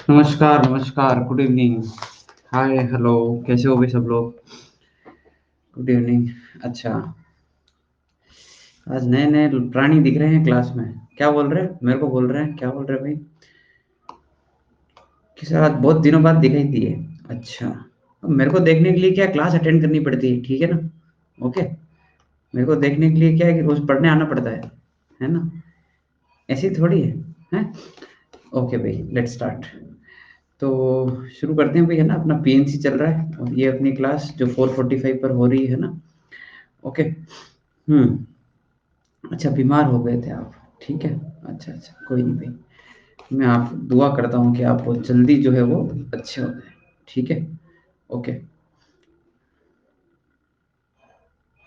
नमस्कार, नमस्कार, good evening. हाय, hello, कैसे हो भाई सब लोग? Good evening. अच्छा, आज नए-नए प्राणी दिख रहे हैं क्लास में। क्या बोल रहे हैं? मेरे को बोल रहे हैं, क्या बोल रहे हैं भाई? कि सर आज बहुत दिनों बाद दिखाई दिए। अच्छा, अब मेरे को देखने के लिए क्या क्लास अटेंड करनी पड़ती है, ठीक है ना? ओके, मेरे को देखने के लिए क्या है कि रोज़ पढ़ने आना पड़ता है ना? ऐसे ही थोड़ी है? ओके भाई, लेट्स स्टार्ट। तो शुरू करते हैं भाई, है ना? अपना पीएनसी चल रहा है और ये अपनी क्लास जो 4:45 पर हो रही है ना? ओके। अच्छा, बीमार हो गए थे आप, ठीक है। अच्छा अच्छा, कोई नहीं भाई। मैं आप दुआ करता हूँ कि आप बहुत जल्दी जो है वो अच्छे हो जाए, ठीक है। ओके।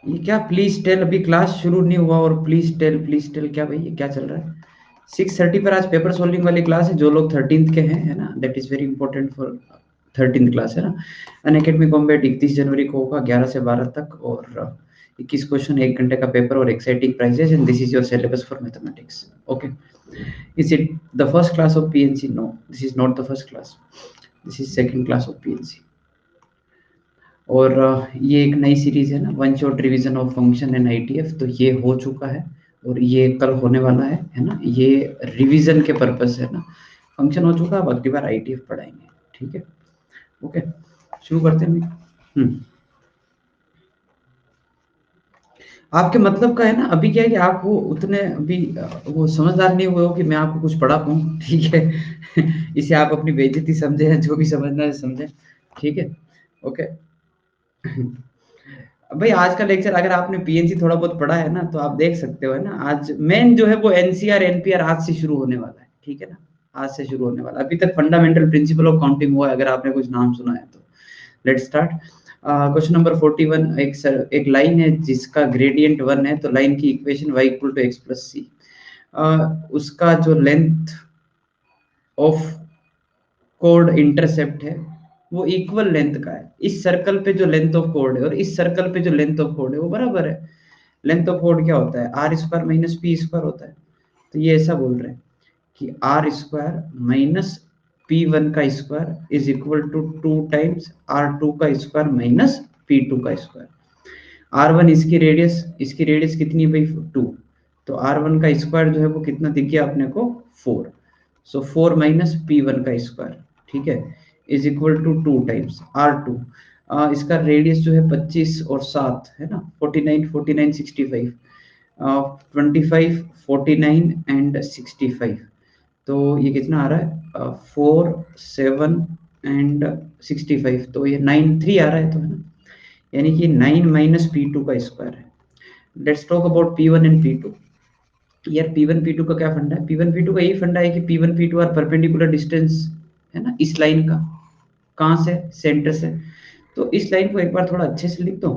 ये क्या प्लीज टेल, अभी क्लास शुरू नहीं हुआ और प्लीज टेल क्या भाई, ये क्या चल रहा है? 6:30 पर आज पेपर सोल्विंग वाली क्लास है, जो लोग 13th के हैं, है ना? That is very important for 13th class, है ना? अन अकेडमी कॉम्बैट 31 जनवरी को होगा 11 से 12 तक, और 21 क्वेश्चन, 1 घंटे का पेपर और exciting prizes, and this is your syllabus for mathematics. Okay. Is it the first class of PNC? No, this is not the first class, this is second class of PNC. और ये एक नई series है ना, one shot revision of function and ITF, तो ये हो चुका है और ये कल होने वाला है ना? ये रिवीजन के पर्पस है ना? फंक्शन हो चुका है, अब अगली बार आईटीएफ पढ़ाएंगे, ठीक है। ओके, शुरू करते हैं अभी। आपके मतलब का है ना, अभी क्या है कि आप वो उतने अभी वो समझदार नहीं हुए हो कि मैं आपको कुछ पढ़ा पाऊँ, ठीक है। इसे आप अपनी बेइज्जती समझे, या जो भी समझना है समझे, ठीक है। ओके। भाई आज का लेक्चर अगर आपने पीएनसी थोड़ा बहुत पढ़ा है ना, तो आप देख सकते हो, है ना? आज मेन जो है वो एनसीआर एनपीआर आज से शुरू होने वाला है, ठीक है ना? आज से शुरू होने वाला है। अभी तक फंडामेंटल प्रिंसिपल ऑफ काउंटिंग हुआ है, अगर आपने कुछ नाम सुना है तो। Let's start. Question number 41। एक लाइन है जिसका ग्रेडियंट 1 है, तो लाइन की equation y equal to X plus C. उसका जो लेंथ ऑफ कोड इंटरसेप्ट है वो इक्वल लेंथ का है। इस सर्कल पे जो लेंथ ऑफ कोड है और इस सर्कल पे जो लेंथ ऑफ कोड है वो बराबर है। लेंथ ऑफ कोड क्या होता है? R square minus P square होता है। तो ये ऐसा बोल रहे हैं कि R square minus P one का square is equal to 2 times are two का स्क्वायर माइनस पी टू का स्क्वायर। आर वन इसकी रेडियस कितनी है भाई? 2। तो आर वन का स्क्वायर जो है वो कितना दिख गया अपने को? 4। सो 4 माइनस पी वन का स्क्वायर, ठीक है, is equal to 2 times are two. इसका रेडियस जो है 25 और 7 है ना, 49 49 65, 25 49 एंड 65। तो ये कितना आ रहा है? 4 7 एंड 65, तो ये 9 3 आ रहा है, तो है ना? यानी कि 9 माइनस पी टू का स्क्वायर है। Let's talk about p one and p two. यार पी वन पी टू का क्या फंडा है? पी वन पी टू का यही फंडा है कि p one p two are perpendicular distance, है ना, इस लाइन का। कहाँ से? सेंटर से। तो इस लाइन को एक बार थोड़ा अच्छे से लिख दो।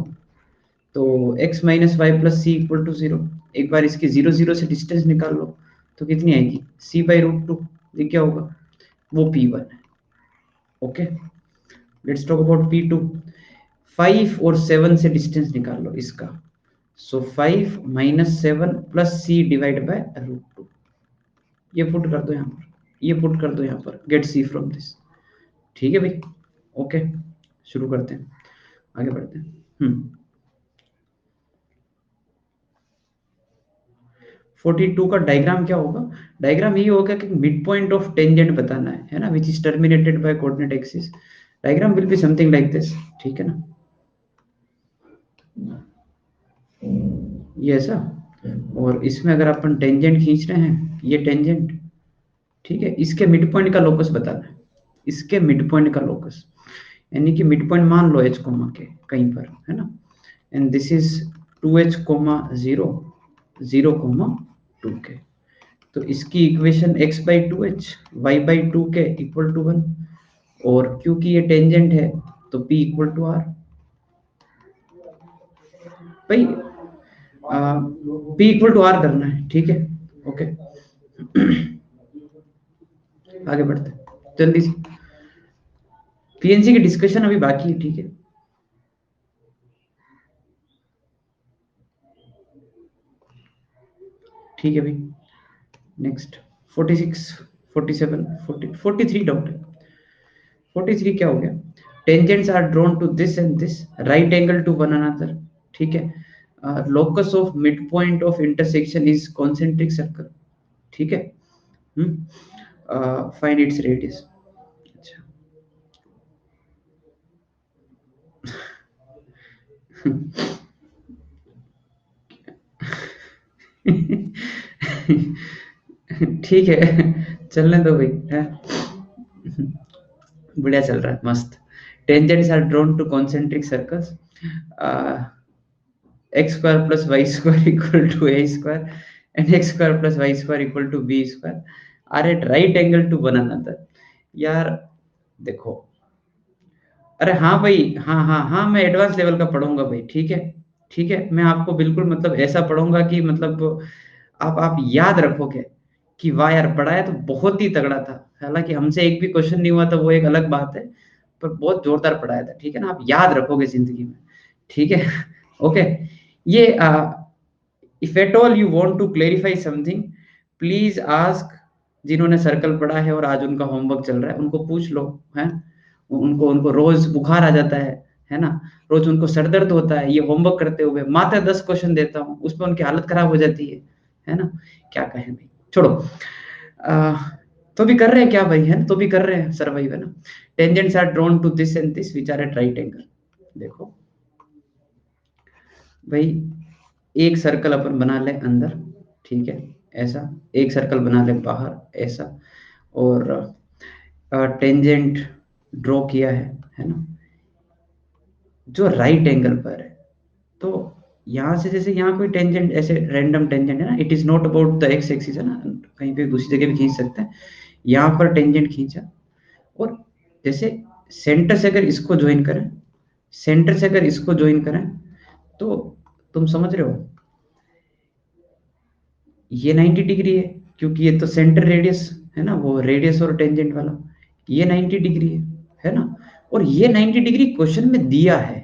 तो x minus y plus c equal to 0। एक बार इसकी 0 0 से डिस्टेंस निकाल लो, तो कितनी आएगी? c by root two. ये क्या होगा? वो p1 है। Okay, let's talk about p2। 5 और 7 से डिस्टेंस निकाल लो इसका। So 5 minus 7 plus c divide by root two. ये पुट कर दो यहाँ पर, ये पुट कर दो यहाँ पर, गेट सी फ्रॉम दिस। ठीक है भाई। ओके, शुरू करते हैं, आगे बढ़ते हैं। 42 का डायग्राम क्या होगा? डायग्राम ये होगा कि मिड पॉइंट ऑफ टेंजेंट बताना है ना, which is terminated by coordinate axis. Diagram will be something like this, ठीक है ना? ये ऐसा, और इसमें अगर अपन टेंजेंट खींच रहे हैं, ये टेंजेंट, ठीक है, इसके मिड पॉइंट का लोकस बताना है। इसके मिड पॉइंट का लोकस, यानी कि मिड पॉइंट मान लो एच कोमा के कहीं पर, है ना? And this is 2h comma 0 0 comma 2 k. तो इसकी equation x by two h y by two k equal to 1, और क्योंकि ये टेंजेंट है तो p इक्वल टू आर। भाई p इक्वल टू आर करना है, ठीक है। ओके, आगे बढ़ते हैं जल्दी से। पीएनसी की डिस्कशन अभी बाकी है, ठीक है। ठीक है भाई, नेक्स्ट 46 47 40 43 डाउट है। 43 क्या हो गया, tangents are drawn to this and this right angle to one another, ठीक है, locus of mid point of intersection is concentric circle, ठीक है, फाइंड इट्स रेडियस। अच्छा ठीक है, चलने दो भाई है, बढ़िया चल रहा है, मस्त। Tangents are drawn to concentric circles, x square plus Y square equal to a square and x square plus Y square equal to b square are at right angle to one another. यार देखो, अरे हाँ भाई, हाँ हाँ हाँ, मैं advance level का पढ़ूंगा भाई, ठीक है, ठीक है, मैं आपको बिल्कुल मतलब ऐसा पढ़ूंगा कि मतलब आप याद रखोगे कि वाह यार पढ़ाया तो बहुत ही तगड़ा था, हालांकि हमसे एक भी क्वेश्चन नहीं हुआ था वो एक अलग बात है, पर बहुत जोरदार पढ़ाया था, ठीक है ना, आप याद रखोगे जिंदगी में, ठीक है। ओके, ये if at all you want to clarify something, please ask, जिन्होंने सर्कल पढ़ा है और आज उनका होमवर्क चल रहा है उनको पूछ लो, है, उनको उनको रोज बुखार आ जाता है ना, रोज उनको सर दर्द होता है, ये होमवर्क करते हुए मात्र 10 क्वेश्चन देता हूँ उसमें उनकी हालत खराब हो जाती है ना, क्या कहें भाई, छोड़ो। आ, तो भी कर रहे हैं क्या भाई, है ना, तो भी कर रहे हैं सर्वाइव, है ना। Tangents are drawn to this and this which are at right angle. देखो भाई, एक सर्कल अपन बना ले अंदर, ठीक है, ऐसा, एक सर्कल बना ले बाहर ऐसा, और टेंजेंट ड्रॉ किया है ना, जो राइट एंगल पर है, तो यहाँ से जैसे यहाँ कोई टेंजेंट ऐसे रैंडम टेंजेंट है ना, it is not about the x axis, है ना, कहीं पे दूसरी जगह भी खींच सकते हैं, यहाँ पर टेंजेंट खींचा, और जैसे सेंटर से अगर इसको ज्वाइन करें, सेंटर से अगर इसको ज्वाइन करें, तो तुम समझ रहे हो, ये 90 डिग्री है, क्योंकि ये तो सेंटर रेडियस है ना, वो रेडियस और टेंजेंट वाला, ये 90 डिग्री है ना, और ये 90 डिग्री क्वेश्चन में दिया है,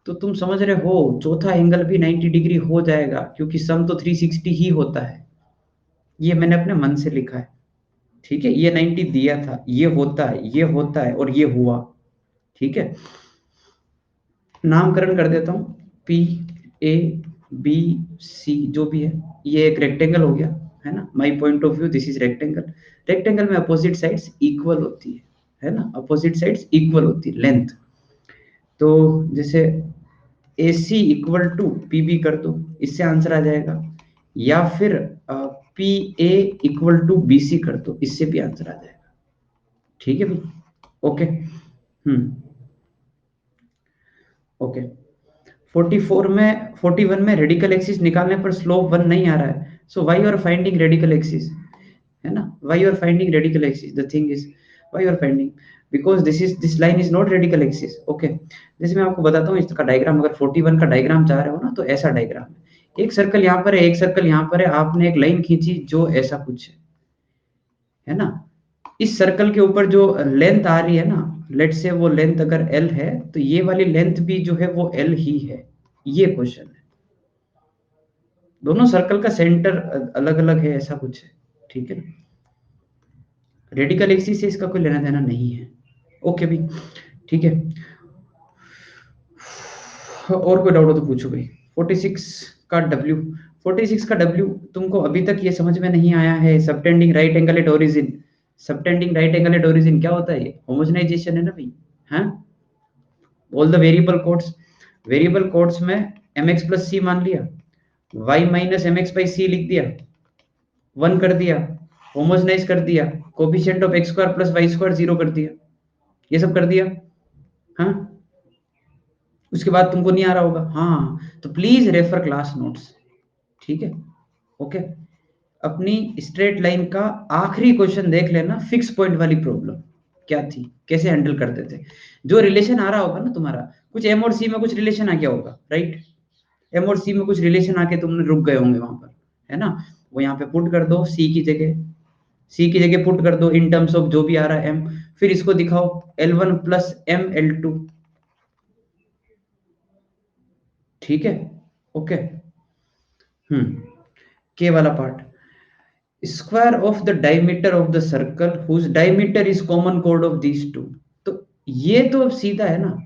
तो तुम समझ रहे हो चौथा एंगल भी 90 डिग्री हो जाएगा, क्योंकि सम तो 360 ही होता है, ये मैंने अपने मन से लिखा है, ठीक है, ये 90 दिया था, ये होता है, ये होता है, और ये हुआ, ठीक है, नामकरण कर देता हूँ, पी ए बी सी जो भी है, ये एक रेक्टेंगल हो गया, है ना, my point of view this is rectangle, rectangle में अपोजिट साइड्स इक्वल होती है ना, अपोजिट साइड्स इक्वल होती है लेंथ, तो जैसे a c equal to p b कर दो, इससे आंसर आ जाएगा, या फिर p a equal to b c कर दो, इससे भी आंसर आ जाएगा, ठीक है भाई, ओके, ओके। 44 में 41 में रेडिकल एक्सिस निकालने पर स्लोप 1 नहीं आ रहा है, so why you are finding radical axis, है ना, why you are finding radical axis, the thing is why you are finding, because this line is not radical axis, okay. जैसे मैं आपको बताता हूँ इसका डायग्राम, अगर 41 का डायग्राम चाह रहे हो ना, तो ऐसा डायग्राम है, एक सर्कल यहाँ पर है, एक सर्कल यहाँ पर है, आपने एक लाइन खींची जो ऐसा कुछ है ना, इस सर्कल के ऊपर जो लेंथ आ रही है ना, लेट से वो लेंथ अगर एल है, तो ये वाली लेंथ भी जो है वो एल ही है, ये क्वेश्चन है, दोनों सर्कल का सेंटर अलग अलग है, ऐसा कुछ है, ठीक है ना, रेडिकल एक्सिस से इसका कोई लेना देना नहीं है, ओके भी, ठीक है। और कोई डाउट हो तो पूछो भाई। 46 का डब्ल्यू, 46 का डब्ल्यू तुमको अभी तक ये समझ में नहीं आया है, subtending right angle at origin, subtending right angle at origin क्या होता है, ये होमोजेनाइजेशन है ना भाई, हाँ, ऑल द वेरिएबल कोड्स में mx प्लस सी मान लिया, y minus M X by C लिख दिया, 1 कर दिया, होमोजेनाइज कर दिया, coefficient of X square plus Y square 0 कर दिया, ये सब कर दिया, हाँ, उसके बाद तुमको नहीं आ रहा होगा, हाँ, तो प्लीज रेफर क्लास नोट्स, ठीक है, ओके। अपनी स्ट्रेट लाइन का आखिरी क्वेश्चन देख लेना, फिक्स पॉइंट वाली प्रॉब्लम क्या थी, कैसे हैंडल करते थे, जो रिलेशन आ रहा होगा ना तुम्हारा, कुछ एम और सी में कुछ रिलेशन आ गया होगा, राइट, एम और सी में कुछ रिलेशन आके तुमने रुक गए होंगे वहां पर, है ना, वो यहाँ पे पुट कर दो, सी की जगह पुट कर दो इन टर्म्स ऑफ जो भी आ रहा है एम, फिर इसको दिखाओ L1 प्लस एम L2, ठीक है, ओके, के वाला part, square of the diameter of the circle whose diameter is common कोड ऑफ दीज टू, तो ये तो अब सीधा है ना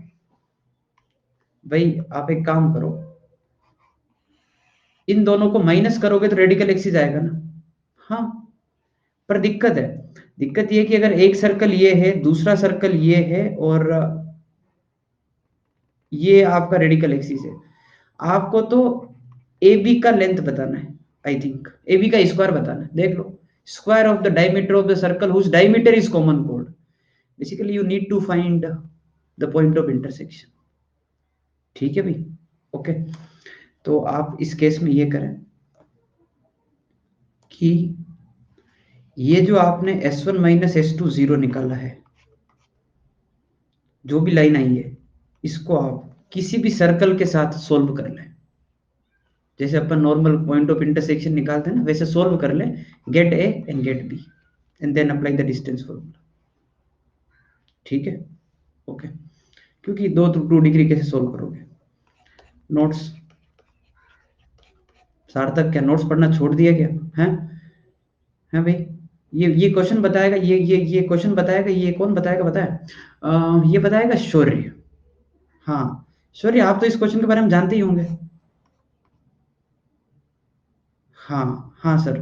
भाई, आप एक काम करो, इन दोनों को माइनस करोगे तो रेडिकल एक्सिस आएगा ना। हाँ, पर दिक्कत है, दिक्कत ये कि अगर एक सर्कल ये है, दूसरा सर्कल ये है, और ये आपका रेडिकल एक्सिस है, आपको तो ए बी का लेंथ बताना है, आई थिंक ए बी का स्क्वायर बताना है, देख लो, square of the diameter of the circle whose diameter is common कोड, basically you need to find the point of intersection. ठीक है भाई, ओके। तो आप इस केस में ये करें कि ये जो आपने S1 माइनस S2 जीरो निकाला है, जो भी लाइन आई है, इसको आप किसी भी सर्कल के साथ सोल्व कर लें, जैसे अपन नॉर्मल पॉइंट ऑफ इंटरसेक्शन निकालते हैं ना, वैसे सोल्व कर लें, get a and get b and then apply the distance formula. ठीक है, ओके। क्योंकि 2 डिग्री कैसे सोल्व करोगे। नोट्स सार्थक, क्या नोट्स पढ़ना छोड़ दिया क्या है? हैं भाई, ये क्वेश्चन बताएगा, ये क्वेश्चन बताएगा, ये कौन बताएगा बताया? ये बताएगा शौर्य। हाँ शौर्य, आप तो इस क्वेश्चन के बारे में जानते ही होंगे। हाँ हाँ सर,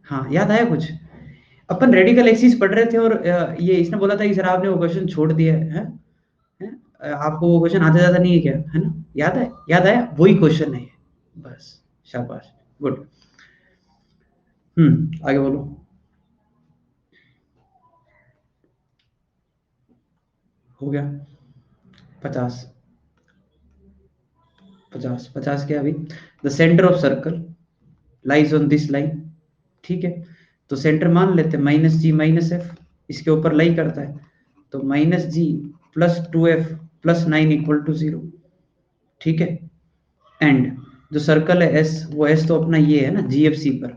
हाँ याद आया कुछ, अपन रेडिकल एक्सिस पढ़ रहे थे और ये इसने बोला था कि सर आपने वो क्वेश्चन छोड़ दिया है, हैं? आपको वो क्वेश्चन आता ज्यादा नहीं है क्या, है ना? याद है, याद आया, वही क्वेश्चन है ये। बस, शाबाश, गुड। आगे बोलो। हो गया 50, 50, 50 क्या अभी, the centre of circle lies on this line. ठीक है, तो सेंटर मान लेते हैं माइनस जी माइनस एफ, इसके ऊपर लाई करता है, तो minus g plus 2f plus 9 equal to 0। ठीक है, एंड जो सर्कल है एस, वो एस तो अपना ये है ना जी एफ सी पर,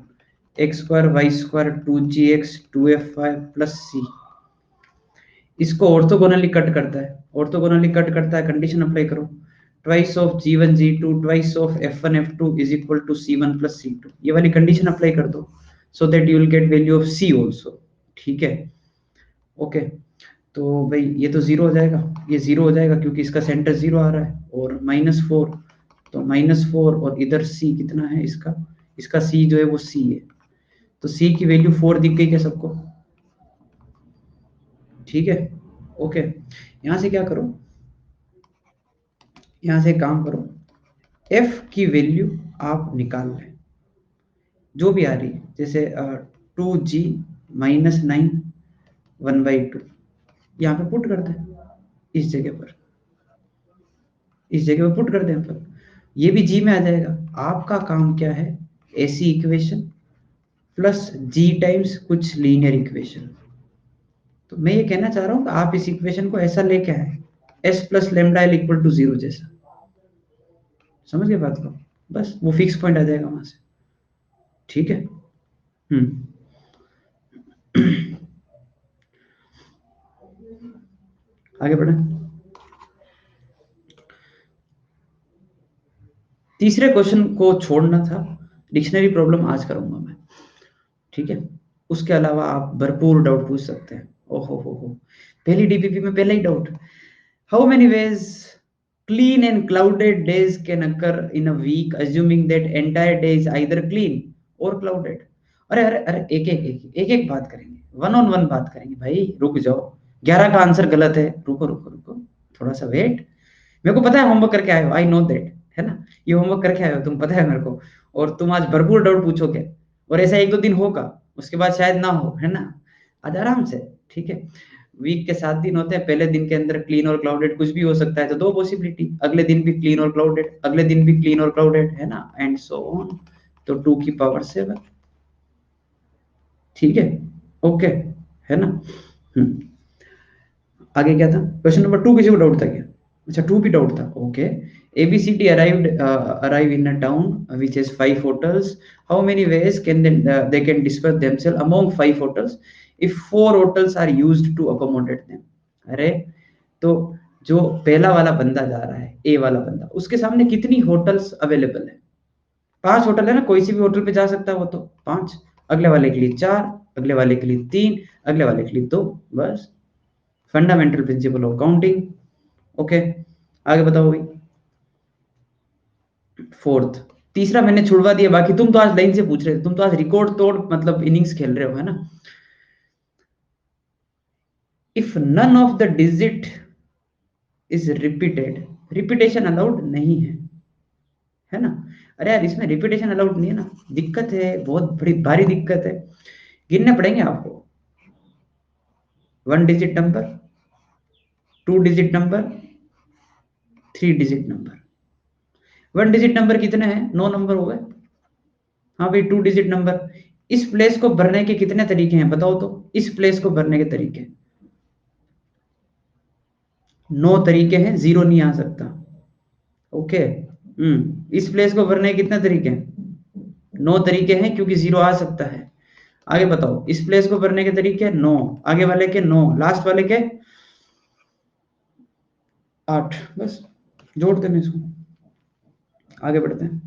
X square Y square 2gx 2f5 plus C, इसको ऑर्थोगोनली कट करता है, ऑर्थोगोनली कट करता है, कंडीशन अप्लाई करो, twice of g1 g2 twice of f1 f2 is equal to c1 plus c2, ये वाली कंडीशन अप्लाई कर दो, so that you will get value of c also. ठीक है, ओके। तो भाई ये तो जीरो हो जाएगा, ये जीरो हो जाएगा क्योंकि इसका सेंटर जीरो आ रहा है, और -4, तो -4 और इधर c कितना है इसका, इसका c जो है वो c है, तो c की वैल्यू 4 दिख गई क्या सबको? ठीक है, ओके। यहाँ से क्या करो, यहाँ से काम करो, f की वैल्यू आप निकाल लें, जो भी आ रही है, जैसे 2g माइनस 9 1/2, यहाँ पे पुट कर दें, इस जगह पर, इस जगह पर पुट कर दें, मतलब ये भी g में आ जाएगा। आपका काम क्या है, ऐसी इक्वेशन प्लस g टाइम्स कुछ लीनियर इक्वेशन। तो मैं ये कहना चाह रहा हूँ कि आप इस इक्वेशन को ऐसा लेके आए, s plus lambda l equal to 0 जैसा, समझ गए बात को? बस वो फिक्स पॉइंट आ जाएगा वहां से। ठीक है, आगे बढ़े। तीसरे क्वेश्चन को छोड़ना था, डिक्शनरी प्रॉब्लम आज करूंगा मैं। ठीक है, उसके अलावा आप भरपूर डाउट पूछ सकते हैं। ओहो हो, पहली डीपीपी में पहला ही doubt, how many ways clean and clouded days can occur in a week assuming that entire day is either clean or clouded? अरे अरे अरे, एक एक बात करेंगे, वन ऑन वन बात करेंगे भाई, रुक जाओ, 11 का आंसर गलत है, रुको रुको रुको, थोड़ा सा वेट, मेरे को पता है होमवर्क करके आए हो, आई नो दैट, है ना, ये होमवर्क करके आए हो तुम, पता है मेरे को, और तुम आज भरपूर डाउट पूछोगे, और ऐसा 1-2 दिन होगा, उसके बाद शायद ना हो, है ना, आज आराम से। ठीक है, वीक के 7 दिन होते हैं, पहले दिन के अंदर क्लीन और क्लाउडेड कुछ भी हो सकता है, तो 2 पॉसिबिलिटी, अगले दिन भी क्लीन और क्लाउडेड, अगले दिन भी क्लीन और क्लाउडेड, है ना, एंड सो ऑन, तो 2 की पावर 7। ठीक है, ओके, है ना। आगे क्या था, क्वेश्चन नंबर 2 किसी को डाउट था क्या? अच्छा 2 भी डाउट था, okay. ABCD arrive in a town which has 5 hotels. How many ways can they can disperse themselves among 5 hotels if 4 hotels are used to accommodate them? अरे, तो जो पहला वाला बंदा जा रहा है, ए वाला बंदा, उसके सामने कितनी होटल्स अवेलेबल है? 5 होटल है ना, कोई सी भी होटल पे जा सकता है वो तो, 5, अगले वाले के लिए 4, अगले वाले के लिए 3, अगले वाले के लिए 2, बस fundamental principle of counting. Okay, आगे बताओ भाई। फोर्थ, तीसरा मैंने छुड़वा दिया, बाकी तुम तो आज लाइन से पूछ रहे थे, तुम तो आज रिकॉर्ड तोड़ मतलब इनिंग्स खेल रहे हो, है ना। If none of the digit is repeated, repetition allowed नहीं है ना। अरे यार इसमें रिपीटेशन अलाउड नहीं है ना, दिक्कत है, बहुत बड़ी भारी दिक्कत है। गिनने पड़ेंगे आपको, 1 digit number, 2 digit number, 3 digit number. 1 digit number कितने हैं, 9 नंबर हो गए। हाँ भाई 2 डिजिट नंबर, इस प्लेस को भरने के कितने तरीके हैं बताओ तो, इस प्लेस को भरने के तरीके 9 तरीके हैं, जीरो नहीं आ सकता। ओके, इस प्लेस को भरने के कितने तरीके हैं, 9 तरीके हैं, क्योंकि जीरो आ सकता है। आगे बताओ, इस प्लेस को भरने के तरीके 9, आगे वाले के 9, लास्ट वाले के 8, बस जोड़ देना इसको, आगे बढ़ते हैं।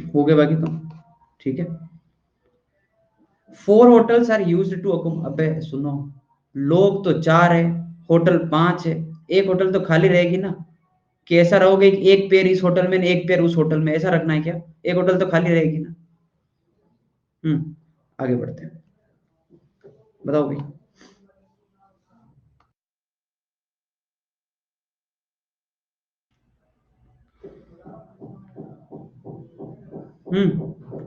हो गए बाकी तो, ठीक है। 4 होटल्स आर यूज्ड टू अबे सुनो, लोग तो 4 है, होटल 5 है, एक होटल तो खाली रहेगी ना। कि ऐसा रहोगे कि एक पेयर इस होटल में, एक पेयर उस होटल में, ऐसा रखना है क्या, एक होटल तो खाली रहेगी ना। आगे बढ़ते हैं, बताओ भाई।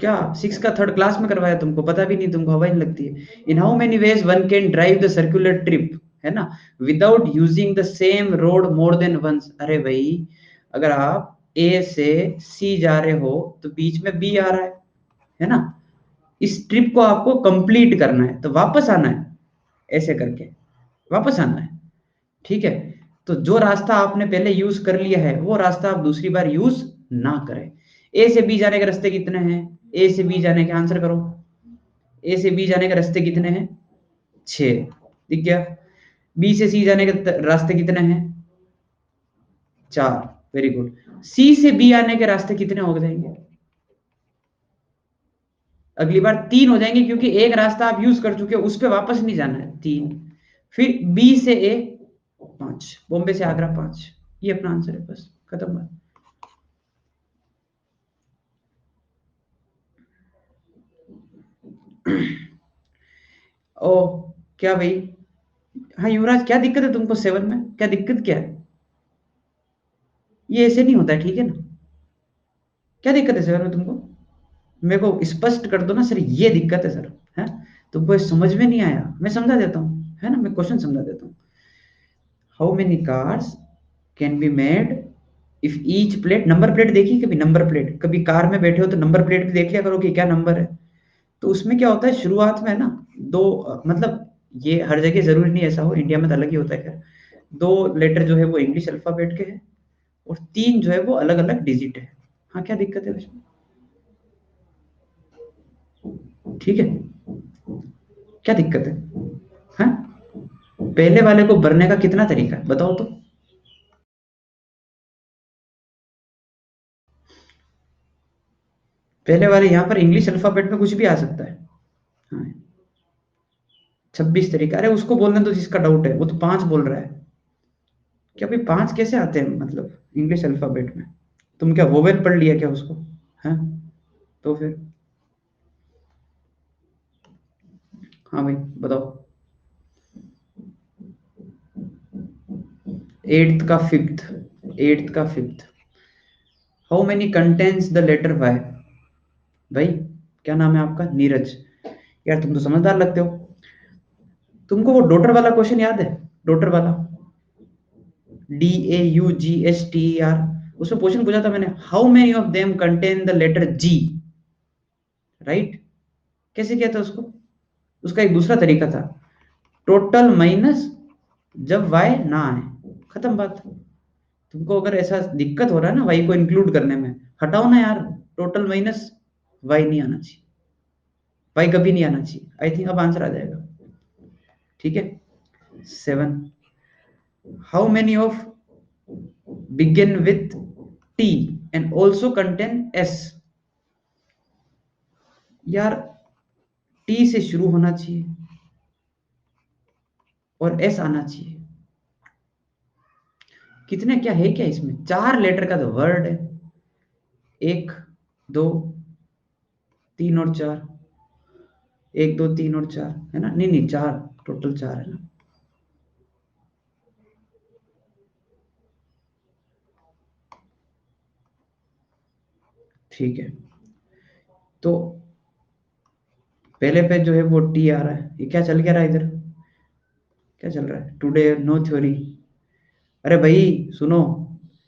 क्या 6 का थर्ड क्लास में करवाया, तुमको पता भी नहीं, तुमको हवा ही नहीं लगती है। In how many ways one can drive the circular trip, है ना, without using the same road more than once. अरे भाई अगर आप ए से सी जा रहे हो तो बीच में बी आ रहा है ना, इस ट्रिप को आपको कंप्लीट करना है तो वापस आना है, ऐसे करके वापस आना है, ठीक है। तो जो रास्ता आपने पहले यूज कर लिया है वो रास्ता आप दूसरी बार यूज ना करें। ए से बी जाने के रास्ते कितने हैं, ए से बी जाने के, आंसर करो, ए से बी जाने के रास्ते कितने हैं, 6, दिख गया। बी से सी जाने के रास्ते कितने हैं, 4, वेरी गुड। सी से बी आने के रास्ते कितने हो जाएंगे, अगली बार 3 हो जाएंगे, क्योंकि एक रास्ता आप यूज कर चुके हो, उस पर वापस नहीं जाना है, 3। फिर बी से ए 5, बॉम्बे से आगरा 5, ये अपना आंसर है, बस खत्म बात। ओ क्या भाई, हाँ युवराज क्या दिक्कत है तुमको 7 में, क्या दिक्कत क्या है, ये ऐसे नहीं होता है, ठीक है ना। क्या दिक्कत है 7 में तुमको, मेरे को स्पष्ट कर दो ना सर, ये दिक्कत है सर, है तुमको ये समझ में नहीं आया, मैं समझा देता हूँ, है ना, मैं क्वेश्चन समझा देता हूँ। How many cars can be made if each plate, number plate देखी कभी, नंबर प्लेट कभी कार में बैठे हो तो नंबर प्लेट भी देख लिया करो कि क्या नंबर है। तो उसमें क्या होता है शुरुआत में ना, दो मतलब ये हर जगह जरूरी नहीं ऐसा हो, इंडिया में तो अलग ही होता है खैर, 2 लेटर जो है वो इंग्लिश अल्फाबेट के हैं और 3 जो है वो अलग अलग डिजिट है। हाँ क्या दिक्कत है उसमें, ठीक है, क्या दिक्कत है, हाँ। पहले वाले को भरने का कितना तरीका है बताओ तो। पहले वाले यहाँ पर इंग्लिश अल्फाबेट में कुछ भी आ सकता है, हाँ। 26 तरीका, अरे उसको बोलने तो जिसका डाउट है, वो तो 5 बोल रहा है। क्या भाई 5 कैसे आते हैं मतलब इंग्लिश अल्फाबेट में, तुम क्या वोवेल पढ़ लिया क्या उसको, है। तो फिर हाँ भाई बताओ। 8th का 5th, 8th का 5th, how many contains the letter y. भाई क्या नाम है आपका, नीरज, यार तुम तो समझदार लगते हो। तुमको वो डॉटर वाला क्वेश्चन याद है, डॉटर वाला, DAUGHTER, उसमें क्वेश्चन पूछा था मैंने, how many of them contain the letter g, right. कैसे किया था उसको, उसका एक दूसरा तरीका था, टोटल माइनस जब वाई ना आए, खत्म बात। तुमको अगर ऐसा दिक्कत हो रहा है ना वाई को इंक्लूड करने में, हटाओ ना यार, टोटल माइनस वाई नहीं आना चाहिए, वाई कभी नहीं आना चाहिए। आई थिंक अब आंसर आ जाएगा, ठीक है। 7, how many of begin with T and also contain S, यार टी से शुरू होना चाहिए, और एस आना चाहिए। कितने क्या है क्या इसमें, 4 लेटर का तो वर्ड है, 1 2 3 और 4, 1 2 3 और 4 है ना, नहीं नहीं 4, टोटल 4 है ना। ठीक है, तो पहले पे जो है वो टी आ रहा है, ये क्या चल क्या रहा है इधर, क्या चल रहा है, टुडे नो थ्योरी। अरे भाई सुनो,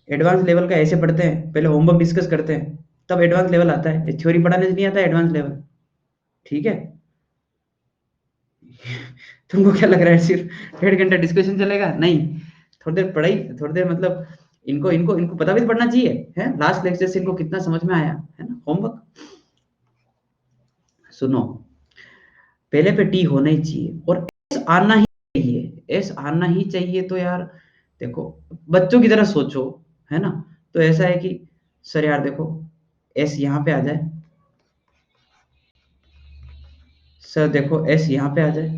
एडवांस लेवल का ऐसे पढ़ते हैं, पहले होमवर्क डिस्कस करते हैं, तब एडवांस लेवल आता है, थ्योरी पढ़ाने से नहीं आता एडवांस लेवल। ठीक है, तुमको क्या लग रहा है सिर्फ 1.5 घंटा डिस्कशन चलेगा, नहीं, थोड़ी देर पढ़ाई, थोड़ी देर मतलब इनको इनको इनको पता भी तो पढ़ना चाहिए, है लास्ट लेक्चर से इनको कितना समझ में आया है ना होमवर्क। सुनो, पहले पे टी होना ही चाहिए और एस आना ही चाहिए, एस आना ही चाहिए, तो यार देखो बच्चों की तरह सोचो, है ना। तो ऐसा है कि सर यार देखो, एस यहाँ पे आ जाए, सर देखो एस यहाँ पे आ जाए,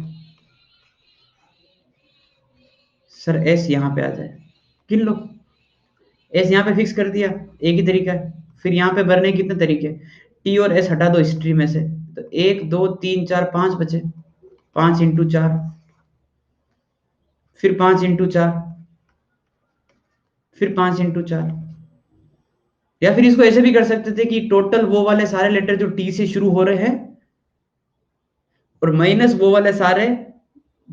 सर एस यहाँ पे आ जाए, गिन लो, एस यहाँ पे फिक्स कर दिया, एक ही तरीका है। फिर यहाँ पे भरने के कितने तरीके, टी और एस हटा दो हिस्ट्री में से, तो 1 2 3 4 5 बचे, 5 × 4, फिर 5 × 4, फिर 5 × 4, या फिर इसको ऐसे भी कर सकते थे कि टोटल वो वाले सारे लेटर जो टी से शुरू हो रहे हैं और माइनस वो वाले सारे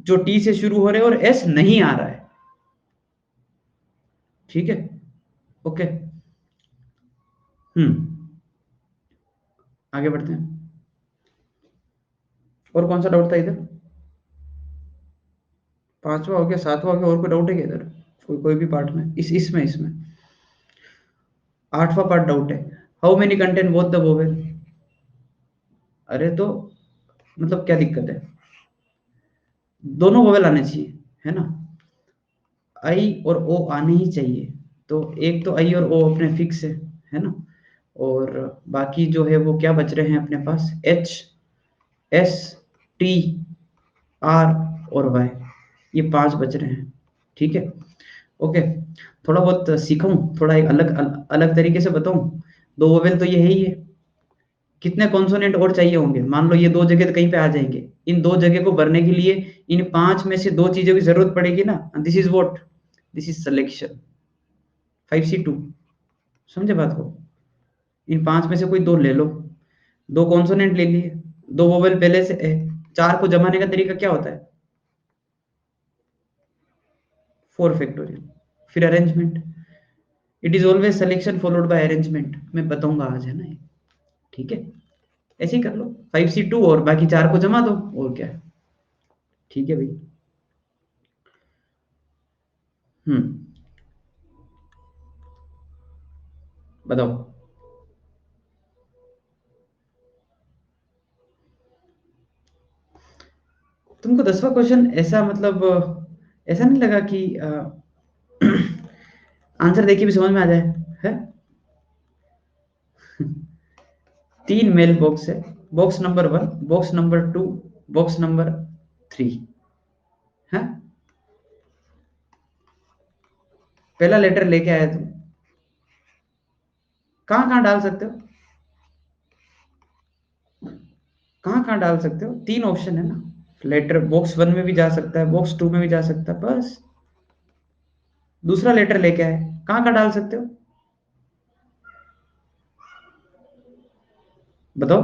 जो टी से शुरू हो रहे हैं और एस नहीं आ रहा है। ठीक है, ओके। आगे बढ़ते हैं, और कौन सा डाउट था इधर, पांचवा हो गया, सातवां हो गया, और कोई डाउट है क्या इधर, कोई कोई भी पार्ट में, इसमें आठवां पार्ट डाउट है, how many content both the vowel. अरे तो मतलब क्या दिक्कत है, दोनों वोवेल आने चाहिए, है ना, आई और ओ आने ही चाहिए। तो एक तो आई और ओ अपने फिक्स है ना, और बाकी जो है वो क्या बच रहे हैं अपने पास, एच एस टी आर और वाई, ये 5 बच रहे हैं। ठीक है, ओके। थोड़ा बहुत सीखूं, थोड़ा एक अलग तरीके से बताऊं, दो वोवेल तो ये है ही है, कितने कॉन्सोनेंट और चाहिए होंगे, मान लो ये 2 जगह तो कहीं पे आ जाएंगे, इन 2 जगह को भरने के लिए इन 5 में से 2 चीजों की जरूरत पड़ेगी ना, this is what, this is selection, 5C2, समझे बात को। इन 5 में से कोई 2 ले लो, 2 कॉन्सोनेंट ले लिए, 2 वोवेल पहले से है, 4 को जमाने का तरीका क्या होता है, 4 फैक्टोरियल, फिर arrangement, it is always selection followed by arrangement, मैं बताऊंगा आज, है ना ये। ठीक है, ऐसे ही कर लो, 5C2 और बाकी 4 को जमा दो, और क्या है। ठीक है भाई। हम्म, बताओ। तुमको 10वां क्वेश्चन ऐसा मतलब ऐसा नहीं लगा कि आंसर देख के भी समझ में आ जाए, है। 3 मेल बॉक्स है, box number 1, box number 2, box number 3, है। पहला लेटर लेके आया तुम, कहाँ कहाँ डाल सकते हो, कहाँ कहाँ डाल सकते हो, 3 ऑप्शन है ना, लेटर बॉक्स 1 में भी जा सकता है, बॉक्स 2 में भी जा सकता है, बस। दूसरा लेटर लेके आए, कहाँ कहाँ डाल सकते हो, बताओ,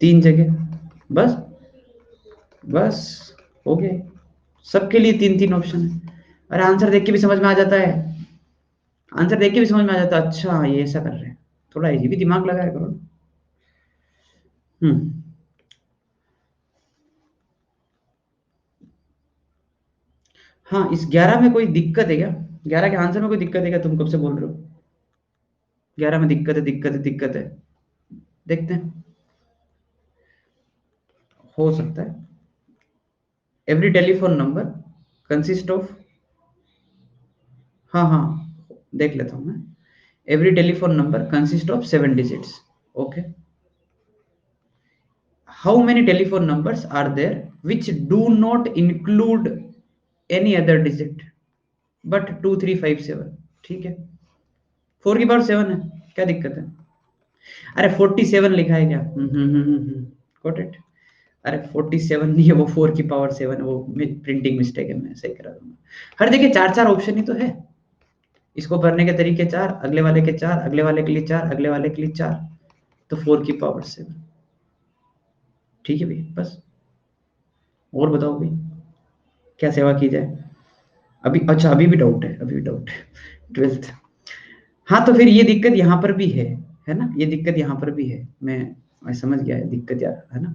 3 जगह, बस, बस, हो गए, सबके लिए 3 3 ऑप्शन है। अरे आंसर देख के भी समझ में आ जाता है, आंसर देख के भी समझ में आ जाता है, अच्छा ये ऐसा कर रहे हैं, थोड़ा ये भी दिमाग लगाया करो ना। हम्म, हाँ, इस 11 में कोई दिक्कत है क्या, 11 के आंसर में कोई दिक्कत है क्या, तुम कब से बोल रहे हो, 11 में दिक्कत है, दिक्कत है, दिक्कत है, देखते हैं, हो सकता है। Every telephone number consist of, हाँ हाँ, देख लेता हूँ मैं, every telephone number consist of 7 digits, okay. How many telephone numbers are there which do not include any other digit but 2357? ठीक है, 4 की पावर 7 है, क्या दिक्कत है? अरे 47 लिखा है क्या? Got it. अरे 47 नहीं है वो, 4 की पावर 7 है, वो प्रिंटिंग मिस्टेक है, मैं सही करा दूंगा। हर देखिए 4 ऑप्शन ही तो है, इसको भरने के तरीके 4, अगले वाले के 4, अगले वाले के लिए 4, अगले वाले के लिए 4, तो 4 की पावर 7। ठीक है भाई, बस। और बताओ भाई, क्या सेवा की जाए? अभी अच्छा, अभी भी डाउट है, अभी भी डाउट है। 12th। हाँ, तो फिर ये दिक्कत यहाँ पर भी है ना, ये दिक्कत यहाँ पर भी है, मैं समझ गया है दिक्कत यार, है ना।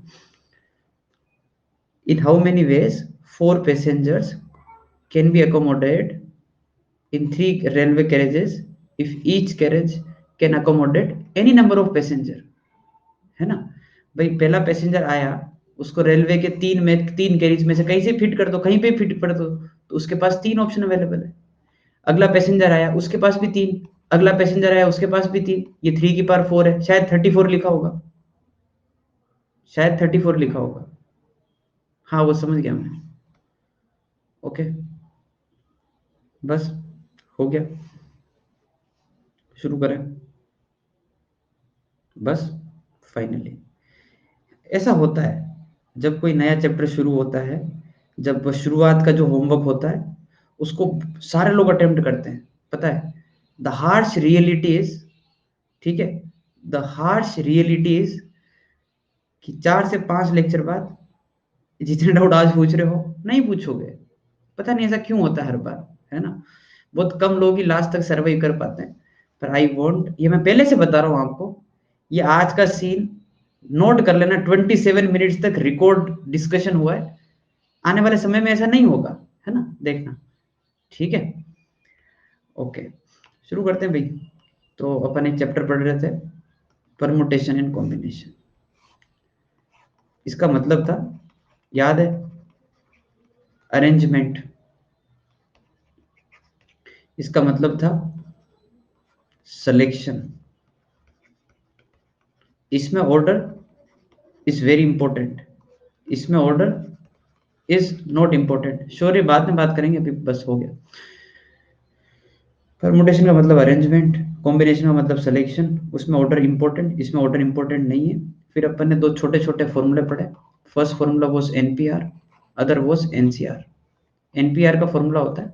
In how many ways 4 passengers can be accommodated in 3 railway carriages if each carriage can accommodate any number of passenger? है ना भाई, पहला पैसेंजर आया, उसको रेलवे के 3 कैरेज में से कहीं से फिट कर दो, कहीं पे फिट कर दो, तो उसके पास 3 ऑप्शन अवेलेबल है। अगला पैसेंजर आया, उसके पास भी 3, अगला पैसेंजर आया, उसके पास भी 3, ये 3 की पावर 4 है, शायद 34 लिखा होगा, शायद 34 लिखा होगा। हाँ, वो समझ गया मैं। ओके, बस हो गया, शुरू करें। बस फाइनली ऐसा होता है जब कोई नया चैप्टर शुरू होता है, जब शुरुआत का जो होमवर्क होता है उसको सारे लोग अटेम्प्ट करते हैं, पता है। द हार्श रियलिटी इज, ठीक है, द हार्श रियलिटी इज कि 4 से 5 लेक्चर बाद जितने डाउट आज पूछ रहे हो नहीं पूछोगे। पता नहीं ऐसा क्यों होता है हर बार, है ना। बहुत कम लोग ही लास्ट तक सर्वाइव कर पाते हैं। पर आई वॉन्ट, ये मैं पहले से बता रहा हूँ आपको, ये आज का सीन नोट कर लेना, 27 मिनट्स तक रिकॉर्ड डिस्कशन हुआ है, आने वाले समय में ऐसा नहीं होगा, है ना, देखना। ठीक है, ओके, शुरू करते हैं भाई। तो अपन एक चैप्टर पढ़ रहे थे, परमुटेशन एंड कॉम्बिनेशन। इसका मतलब था, याद है, अरेंजमेंट। इसका मतलब था सिलेक्शन। इसमें ऑर्डर इज वेरी इंपॉर्टेंट, इसमें order is not important. Sure, बाद में बात करेंगे, अभी बस हो गया। परमुटेशन का मतलब अरेंजमेंट, कॉम्बिनेशन का मतलब सिलेक्शन, उसमें ऑर्डर इंपॉर्टेंट, इसमें ऑर्डर इंपॉर्टेंट नहीं है। फिर अपन ने 2 छोटे छोटे फॉर्मूले पढ़े। First formula was NPR, other was NCR. NPR का फॉर्मूला होता है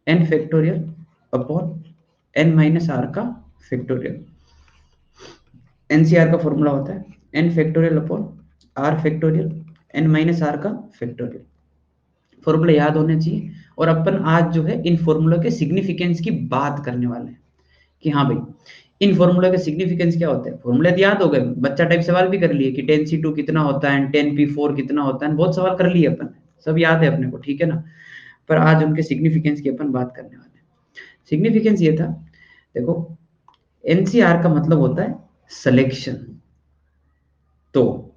n factorial upon n minus are का फैक्टोरियल। एनसीआर का फॉर्मूला होता है n factorial upon r factorial n minus are का फैक्टोरियल। फॉर्मूला याद होने चाहिए। और अपन आज जो है इन फॉर्मूला के सिग्निफिकेंस की बात करने वाले हैं कि हाँ भाई, इन फॉर्मूला के सिग्निफिकेंस क्या होते हैं। फॉर्मूले तो याद हो गए, बच्चा टाइप सवाल भी कर लिए कि 10C2 कितना होता है, 10P4 कितना होता है, बहुत सवाल कर लिए अपन, सब याद है अपने को, ठीक है ना। पर आज उनके सिग्निफिकेंस की अपन बात करने वाले हैं। सिग्निफिकेंस ये था, देखो, एनसीआर का मतलब होता है सिलेक्शन। तो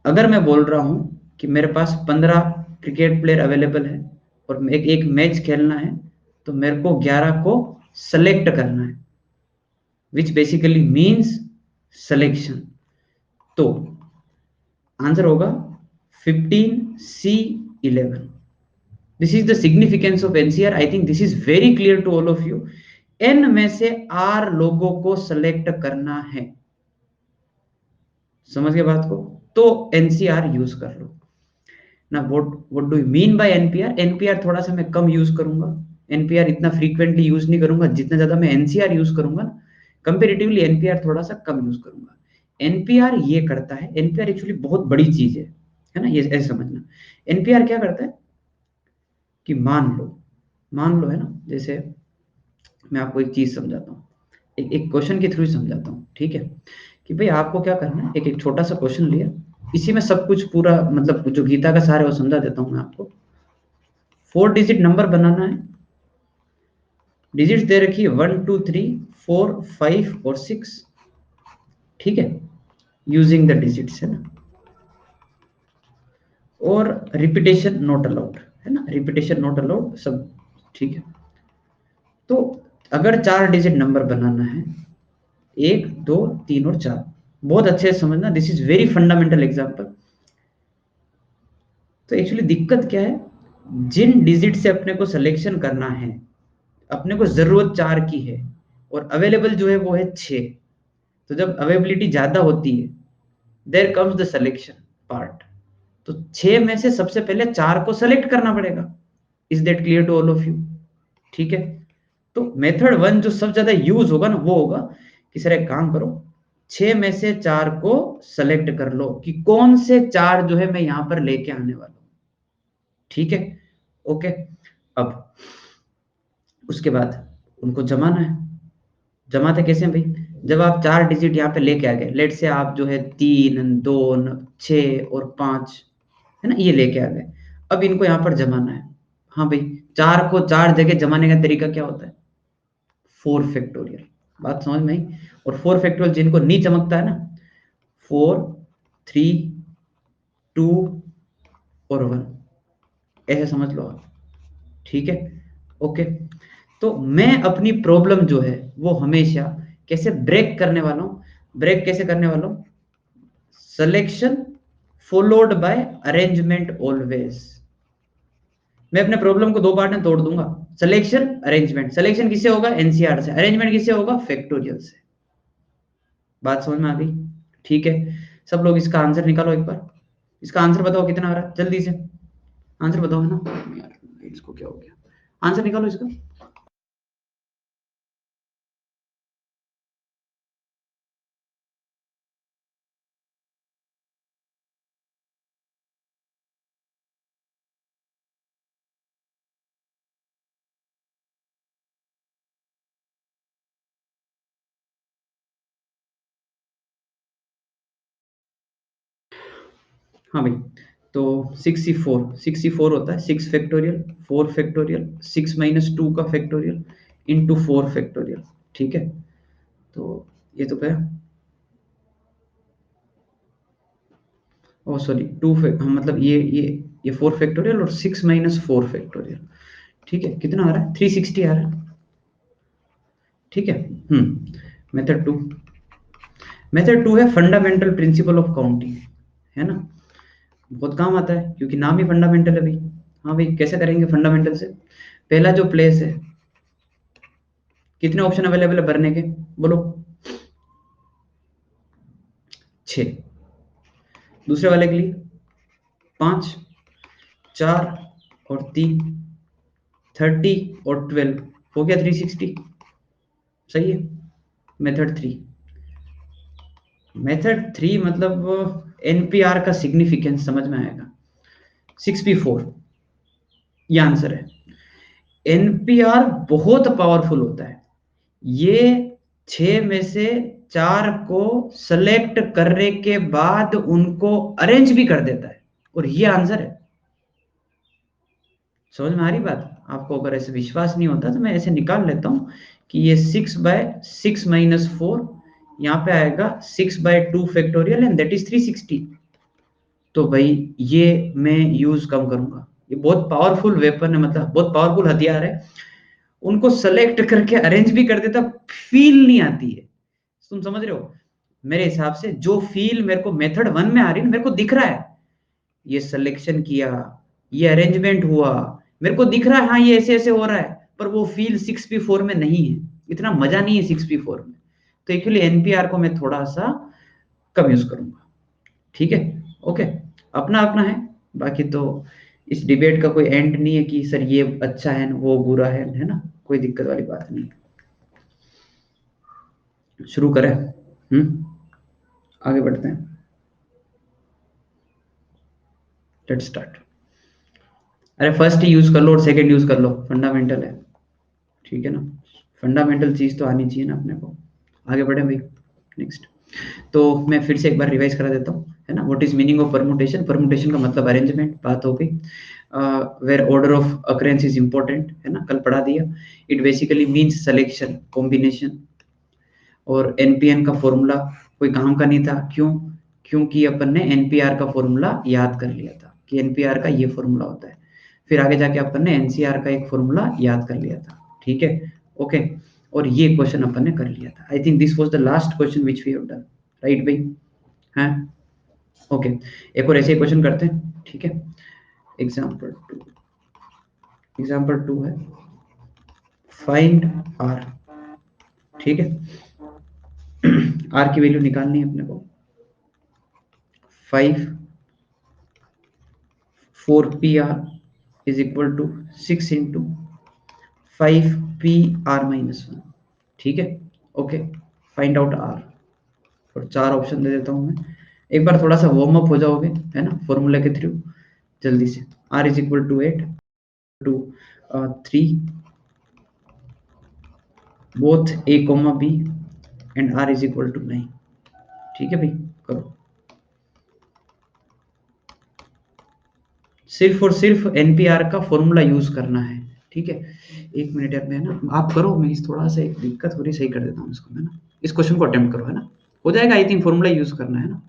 अगर मैं बोल रहा हूं कि मेरे पास 15 क्रिकेट प्लेयर अवेलेबल है और एक एक मैच खेलना है, तो मेरे को 11 को सेलेक्ट करना है, विच बेसिकली मीन्स सिलेक्शन। तो आंसर होगा 15C11। This is the significance of NCR. I think this is very clear to all of you. N में से आर लोगों को सेलेक्ट करना है, समझ गए बात को, तो एनसीआर यूज कर लो ना। What do you mean by NPR? NPR थोड़ा सा मैं कम यूज करूंगा, एनपीआर इतना फ्रीक्वेंटली यूज नहीं करूंगा जितना ज्यादा मैं एनसीआर यूज करूंगा ना। कंपेरेटिवली एनपीआर थोड़ा सा कम यूज करूंगा। एनपीआर ये करता है, एनपीआर एक्चुअली बहुत बड़ी चीज है ना, ये ऐसे समझना। एनपीआर क्या करता है कि मान लो है ना, जैसे मैं आपको एक चीज समझाता हूँ, एक क्वेश्चन के थ्रू समझाता हूँ, ठीक है। कि भाई आपको क्या करना है, एक एक छोटा सा क्वेश्चन लिया, इसी में सब कुछ पूरा मतलब जो गीता का सार है वो समझा देता हूँ मैं आपको। 4 डिजिट नंबर बनाना है, डिजिट दे रखी है 1 2 3 4 5 और 6, ठीक है, यूजिंग द डिजिट्स, है ना। और रिपीटेशन नॉट अलाउड, है ना, रिपीटेशन नॉट अलाउड सब, ठीक है। तो अगर 4 डिजिट नंबर बनाना है, 1 2 3 और 4, बहुत अच्छे से समझना, this is very fundamental example. तो एक्चुअली दिक्कत क्या है, जिन डिजिट से अपने को सिलेक्शन करना है, अपने को जरूरत 4 की है और अवेलेबल जो है वो है 6। तो जब अवेलेबिलिटी ज्यादा होती है, there comes the selection part. तो 6 में से सबसे पहले 4 को सेलेक्ट करना पड़ेगा। Is that clear to all of you? ठीक है। तो मेथड 1 जो सबसे ज्यादा यूज होगा ना, वो होगा कि सर एक काम करो, 6 में से 4 को सेलेक्ट कर लो कि कौन से 4 जो है मैं यहां पर लेके आने वाला हूं। ठीक है, ओके। अब उसके बाद उनको जमाना है। जमाते कैसे हैं भाई? जब आप 4 डिजिट यहाँ पे लेके आ गए, लेट से आप जो है 3, 2, 6 और 5 है ना, ये लेके आ गए। अब इनको यहाँ पर जमाना है। हाँ भाई, 4 को 4 जगह जमाने का तरीका क्या होता है? 4 फैक्टोरियल। बात समझ में आई? और 4 फैक्टोरियल जिनको नहीं चमकता है ना, 4, 3, 2 और 1, ऐसे समझ लो आप। ठीक है, ओके। तो मैं अपनी प्रॉब्लम जो है वो हमेशा कैसे ब्रेक करने वाला हूं? ब्रेक कैसे करने वाला हूं? Selection followed by arrangement always. मैं अपने प्रॉब्लम को 2 पार्ट में तोड़ दूंगा, सिलेक्शन अरेंजमेंट। सिलेक्शन किससे होगा? एनसीआर से। अरेंजमेंट किससे होगा? फैक्टोरियल से। बात समझ में आ गई? ठीक है, सब लोग इसका आंसर निकालो एक बार। इसका आंसर बताओ कितना आ रहा है, जल्दी से आंसर बताओ, है ना यार, इसको क्या हो गया, आंसर निकालो इसका। हाँ भाई, तो 64 होता है 6 फैक्टोरियल, 4 फैक्टोरियल, 6 - 2 का फैक्टोरियल इंटू 4 फैक्टोरियल। ठीक है, तो ये तो क्या, ओ सॉरी, मतलब ये 4 फैक्टोरियल और 6 - 4 फैक्टोरियल। ठीक है, कितना आ रहा है? 360 आ रहा है। ठीक है। मेथड 2। मेथड 2 है फंडामेंटल प्रिंसिपल ऑफ काउंटिंग, है ना। बहुत काम आता है क्योंकि नाम ही फंडामेंटल है भाई। हाँ भाई, कैसे करेंगे फंडामेंटल से? पहला जो प्लेस है, कितने ऑप्शन अवेलेबल है भरने के, बोलो? 6। दूसरे वाले के लिए 5, 4 और 3, 30 और 12, हो गया 360। सही है। मेथड 3। मेथड 3 मतलब एनपीआर का सिग्निफिकेंस समझ में आएगा। 6p4, ये आंसर है। एनपीआर बहुत पावरफुल होता है। ये 6 में से 4 को सेलेक्ट करने के बाद उनको अरेंज भी कर देता है, और ये आंसर है। समझ में आ रही बात आपको? अगर ऐसे विश्वास नहीं होता तो मैं ऐसे निकाल लेता हूं कि ये 6/6 - 4, यहाँ पे आएगा 6/2 फैक्टोरियल एंड दैट इज 360। तो भाई ये मैं यूज कम करूंगा। ये बहुत पावरफुल वेपन है, मतलब बहुत पावरफुल हथियार है। उनको सेलेक्ट करके अरेंज भी कर देता, फील नहीं आती है। तुम समझ रहे हो? मेरे हिसाब से जो फील मेरे को मेथड 1 में आ रही है, मेरे को दिख रहा है ये सिलेक्शन किया, ये अरेंजमेंट हुआ, मेरे को दिख रहा है हाँ ये ऐसे ऐसे हो रहा है, पर वो फील 6p4 में नहीं है। इतना मजा नहीं है 6p4 में। तो एक्चुअली एनपीआर को मैं थोड़ा सा कम यूज करूंगा। ठीक है, ओके। अपना अपना है। बाकी तो इस डिबेट का कोई एंड नहीं है कि सर ये अच्छा है वो बुरा है ना, कोई दिक्कत वाली बात नहीं। शुरू करें? आगे बढ़ते हैं। Let's start. अरे फर्स्ट ही यूज कर लो और सेकंड यूज कर लो, फंडामेंटल है। ठीक है ना, फंडामेंटल चीज तो आनी चाहिए ना अपने को। आगे बढ़े भाई, नेक्स्ट। तो मैं फिर से एक बार रिवाइज करा देता हूँ, है ना। What is meaning of permutation? Permutation का मतलब अरेंजमेंट, बात हो गई। Where order of occurrence is important, है ना, कल पढ़ा दिया। It basically means selection, combination. और एनपीएन का फॉर्मूला कोई काम का नहीं था, क्यों? क्योंकि अपन ने एनपीआर का फॉर्मूला याद कर लिया था कि एनपीआर का ये फॉर्मूला होता है। फिर आगे जाके अपन ने एनसीआर का एक फॉर्मूला याद कर लिया था। ठीक है, ओके। और ये क्वेश्चन अपन ने कर लिया था। I think this was the last question which we have done. Right भाई, हैं? ओके, एक और ऐसे क्वेश्चन करते हैं, ठीक है। एग्जाम्पल टू है, फाइंड आर, ठीक है। आर की वैल्यू निकालनी है अपने को। 4PR is equal to 6 into 5PR-1, ठीक है। ओके, फाइंड आउट आर, और 4 ऑप्शन दे देता हूं मैं। एक बार थोड़ा सा वार्म अप हो जाओगे, है ना, फॉर्मूला के थ्रू जल्दी से। R is equal to 8 to 3 both A comma B and R is equal to 9, ठीक है भाई, करो। सिर्फ और सिर्फ एनपीआर का फॉर्मूला यूज करना है, ठीक है। एक मिनट यार, मैं ना, आप करो, मैं इस थोड़ा सा एक दिक्कत हो रही, सही कर देता हूँ इसको, है ना। इस क्वेश्चन को अटेम्प्ट करो, है ना, हो जाएगा। आई थिंक फॉर्मूला यूज करना है ना।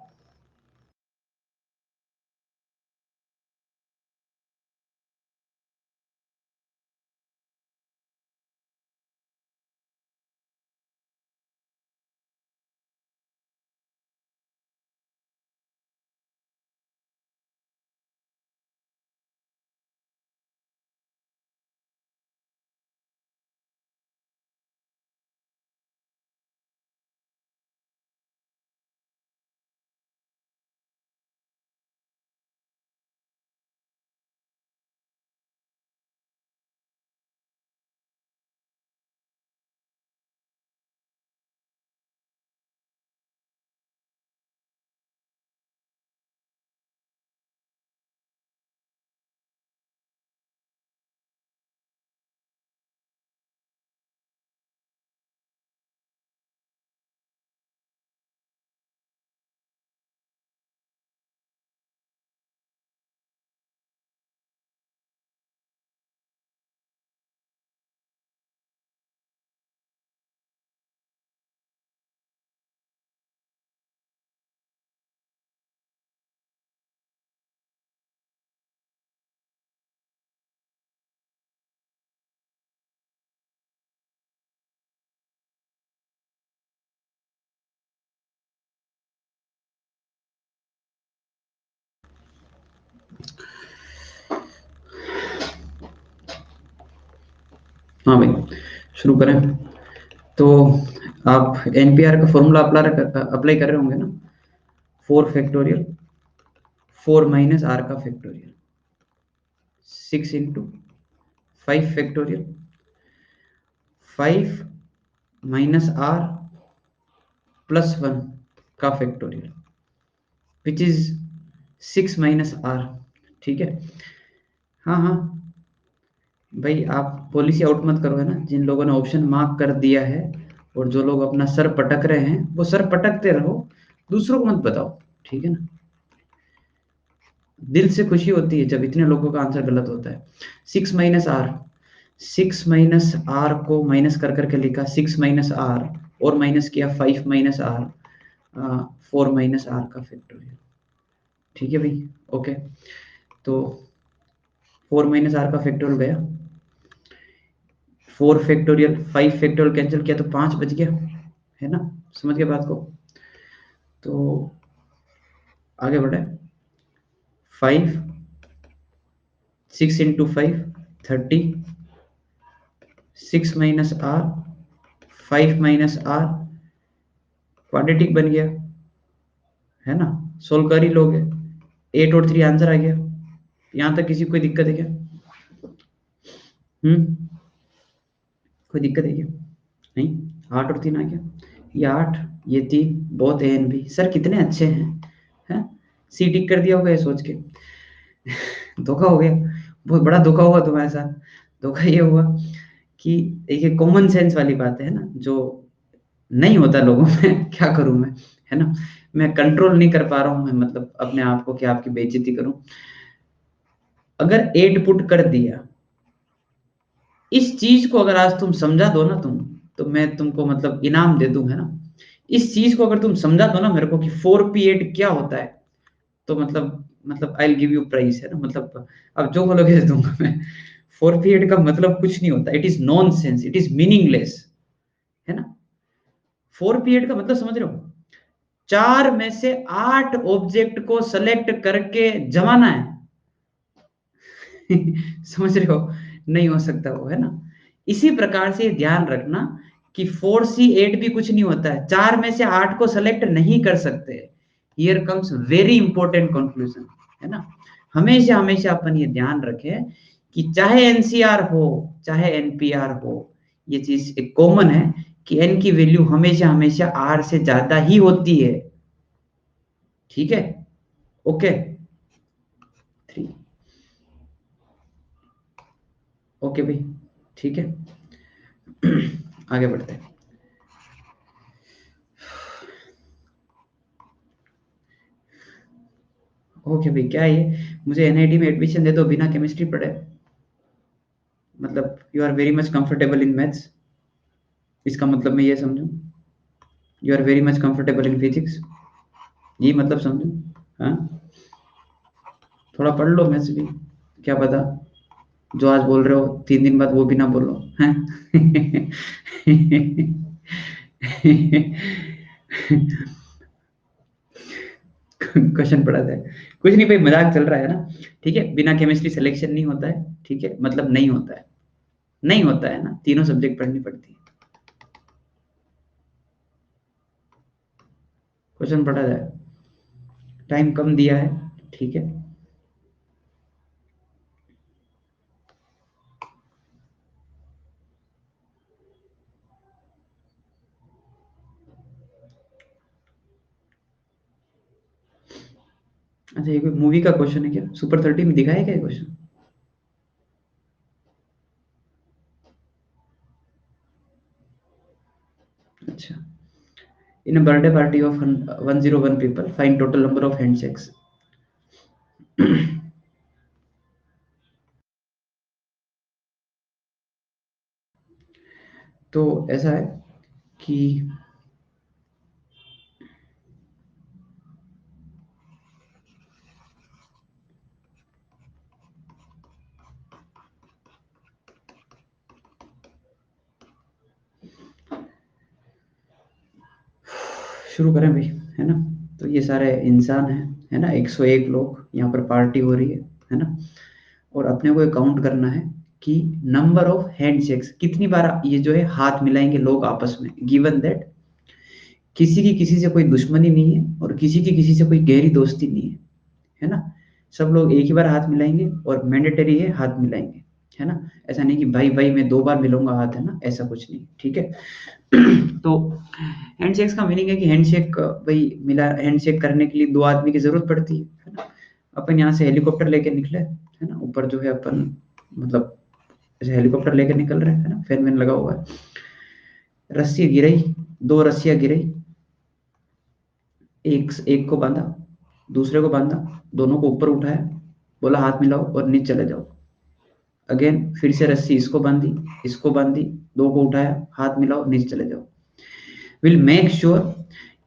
हाँ भाई, शुरू करें। तो आप एनपीआर का फॉर्मूला अप्लाई कर रहे होंगे ना। 4 फैक्टोरियल 4 माइनस आर का factorial 6 into 5 factorial 5 minus R plus 1 का factorial which is 6 minus R, ठीक है। हाँ हाँ भाई, आप पॉलिसी आउट मत करो, है ना। जिन लोगों ने ऑप्शन मार्क कर दिया है और जो लोग अपना सर पटक रहे हैं, वो सर पटकते रहो, दूसरों को मत बताओ, ठीक है ना। दिल से खुशी होती है जब इतने लोगों का आंसर गलत होता है। 6 - R, 6 - R को माइनस कर करके लिखा 6 - R, और माइनस किया 5 - R, 4 - R का फैक्टोरियल, ठीक है भाई। ओके, तो 4 - R का फैक्टोरियल गया, 4 फैक्टोरियल 5 फैक्टोरियल कैंसिल किया तो 5 बच गया, है ना। समझ गए बात को। तो आगे बढ़े। 5 6 इंटू 5 30, 6 - R 5 - R क्वाड्रेटिक बन गया, है ना। सोल्व कर ही लोगे। 8 और 3 आंसर आ गया। यहां तक किसी को कोई दिक्कत है क्या? कोई दिक्कत है क्या? नहीं, 8 और 3 आ गया। ये 8, ये 3, बहुत एन भी सर कितने अच्छे हैं। सी टिक कर दिया होगा ये सोच के। धोखा हो गया, बहुत बड़ा धोखा हुआ तुम्हारे साथ। धोखा ये हुआ कि एक कॉमन सेंस वाली बात है ना, जो नहीं होता लोगों में। क्या करूं मैं, है ना। मैं कंट्रोल नहीं कर पा रहा हूं, मैं मतलब अपने आप को कि आपकी बेइज्जती करूं। अगर 8 पुट कर दिया, इस चीज को अगर आज तुम समझा दो ना तुम, तो मैं तुमको मतलब इनाम दे दूं, है ना। इस चीज को अगर तुम समझा दो ना मेरे को कि 4P8 क्या होता है, तो मतलब I will give you prize, है ना। मतलब अब जो बोलोगे दे दूंगा मैं। 4P8 का मतलब कुछ नहीं होता, it is non sense, it is meaningless, है ना। 4P8 का मतलब समझ रहे हो? 4 में से 8 ऑब्जेक्ट को सेलेक्ट करके जमाना है। समझ रहे हो, नहीं हो सकता वो, है ना। इसी प्रकार से ध्यान रखना कि 4C8 भी कुछ नहीं होता है, 4 में से 8 को सेलेक्ट नहीं कर सकते। Here comes very important conclusion, है ना। हमेशा हमेशा अपन ये ध्यान रखें कि चाहे एनसीआर हो चाहे एनपीआर हो, ये चीज एक कॉमन है कि एन की वैल्यू हमेशा हमेशा आर से ज्यादा ही होती है। ठीक है, ओके। 3, ओके भाई, ठीक है। आगे बढ़ते हैं। ओके भाई, क्या ये मुझे एनआईटी में एडमिशन दे दो बिना केमिस्ट्री पढ़े, मतलब you are very much comfortable in maths, इसका मतलब मैं ये समझूं you are very much comfortable in physics, ये मतलब समझूं? हाँ, थोड़ा पढ़ लो मैथ्स भी, क्या पता जो आज बोल रहे हो 3 दिन बाद वो भी ना बोलो, हैं। क्वेश्चन पढ़ा जाए, कुछ नहीं भाई, मजाक चल रहा है ना। ठीक है, बिना केमिस्ट्री सिलेक्शन नहीं होता है, ठीक है, मतलब नहीं होता है, नहीं होता है ना, तीनों सब्जेक्ट पढ़नी पड़ती है। क्वेश्चन पढ़ा जाए, टाइम कम दिया है, ठीक है। अच्छा, ये कोई मूवी का क्वेश्चन है क्या? सुपर 30 में दिखाया क्या क्वेश्चन? अच्छा, इन a birthday party of 101 people, find total number of handshakes. तो ऐसा है कि शुरू करें भाई, है ना। तो ये सारे इंसान हैं, है ना, 101 लोग, यहाँ पर पार्टी हो रही है ना। और अपने को काउंट करना है कि नंबर ऑफ हैंडशेक्स, कितनी बार ये जो है हाथ मिलाएंगे लोग आपस में, गिवन दैट किसी की किसी से कोई दुश्मनी नहीं है और किसी की किसी से कोई गहरी दोस्ती नहीं है ना। सब लोग एक ही बार हाथ मिलाएंगे और मैंडेटरी है हाथ मिलाएंगे, है ना। ऐसा नहीं कि भाई भाई मैं 2 बार मिलूंगा हाथ, है ना, ऐसा कुछ नहीं, ठीक है। तो हैंडशेक्स का मीनिंग है कि हैंडशेक भाई मिला, हैंडशेक करने के लिए 2 आदमी की जरूरत पड़ती है ना। अपन यहाँ से हेलीकॉप्टर लेके निकले, है ना, ऊपर जो है अपन, मतलब ऐसे हेलीकॉप्टर लेके निकल रहे हैं, है ना, फैन वैन लगा हुआ है, रस्सी गिरई, 2 रस्सियां गिरई, एक एक को बांधा, दूसरे को बांधा, दोनों को ऊपर उठाया, बोला हाथ मिलाओ और नीचे चले जाओ। अगेन फिर से रस्सी इसको बांधी, 2 को उठाया, हाथ मिलाओ, नीचे चले जाओ। विल मेक श्योर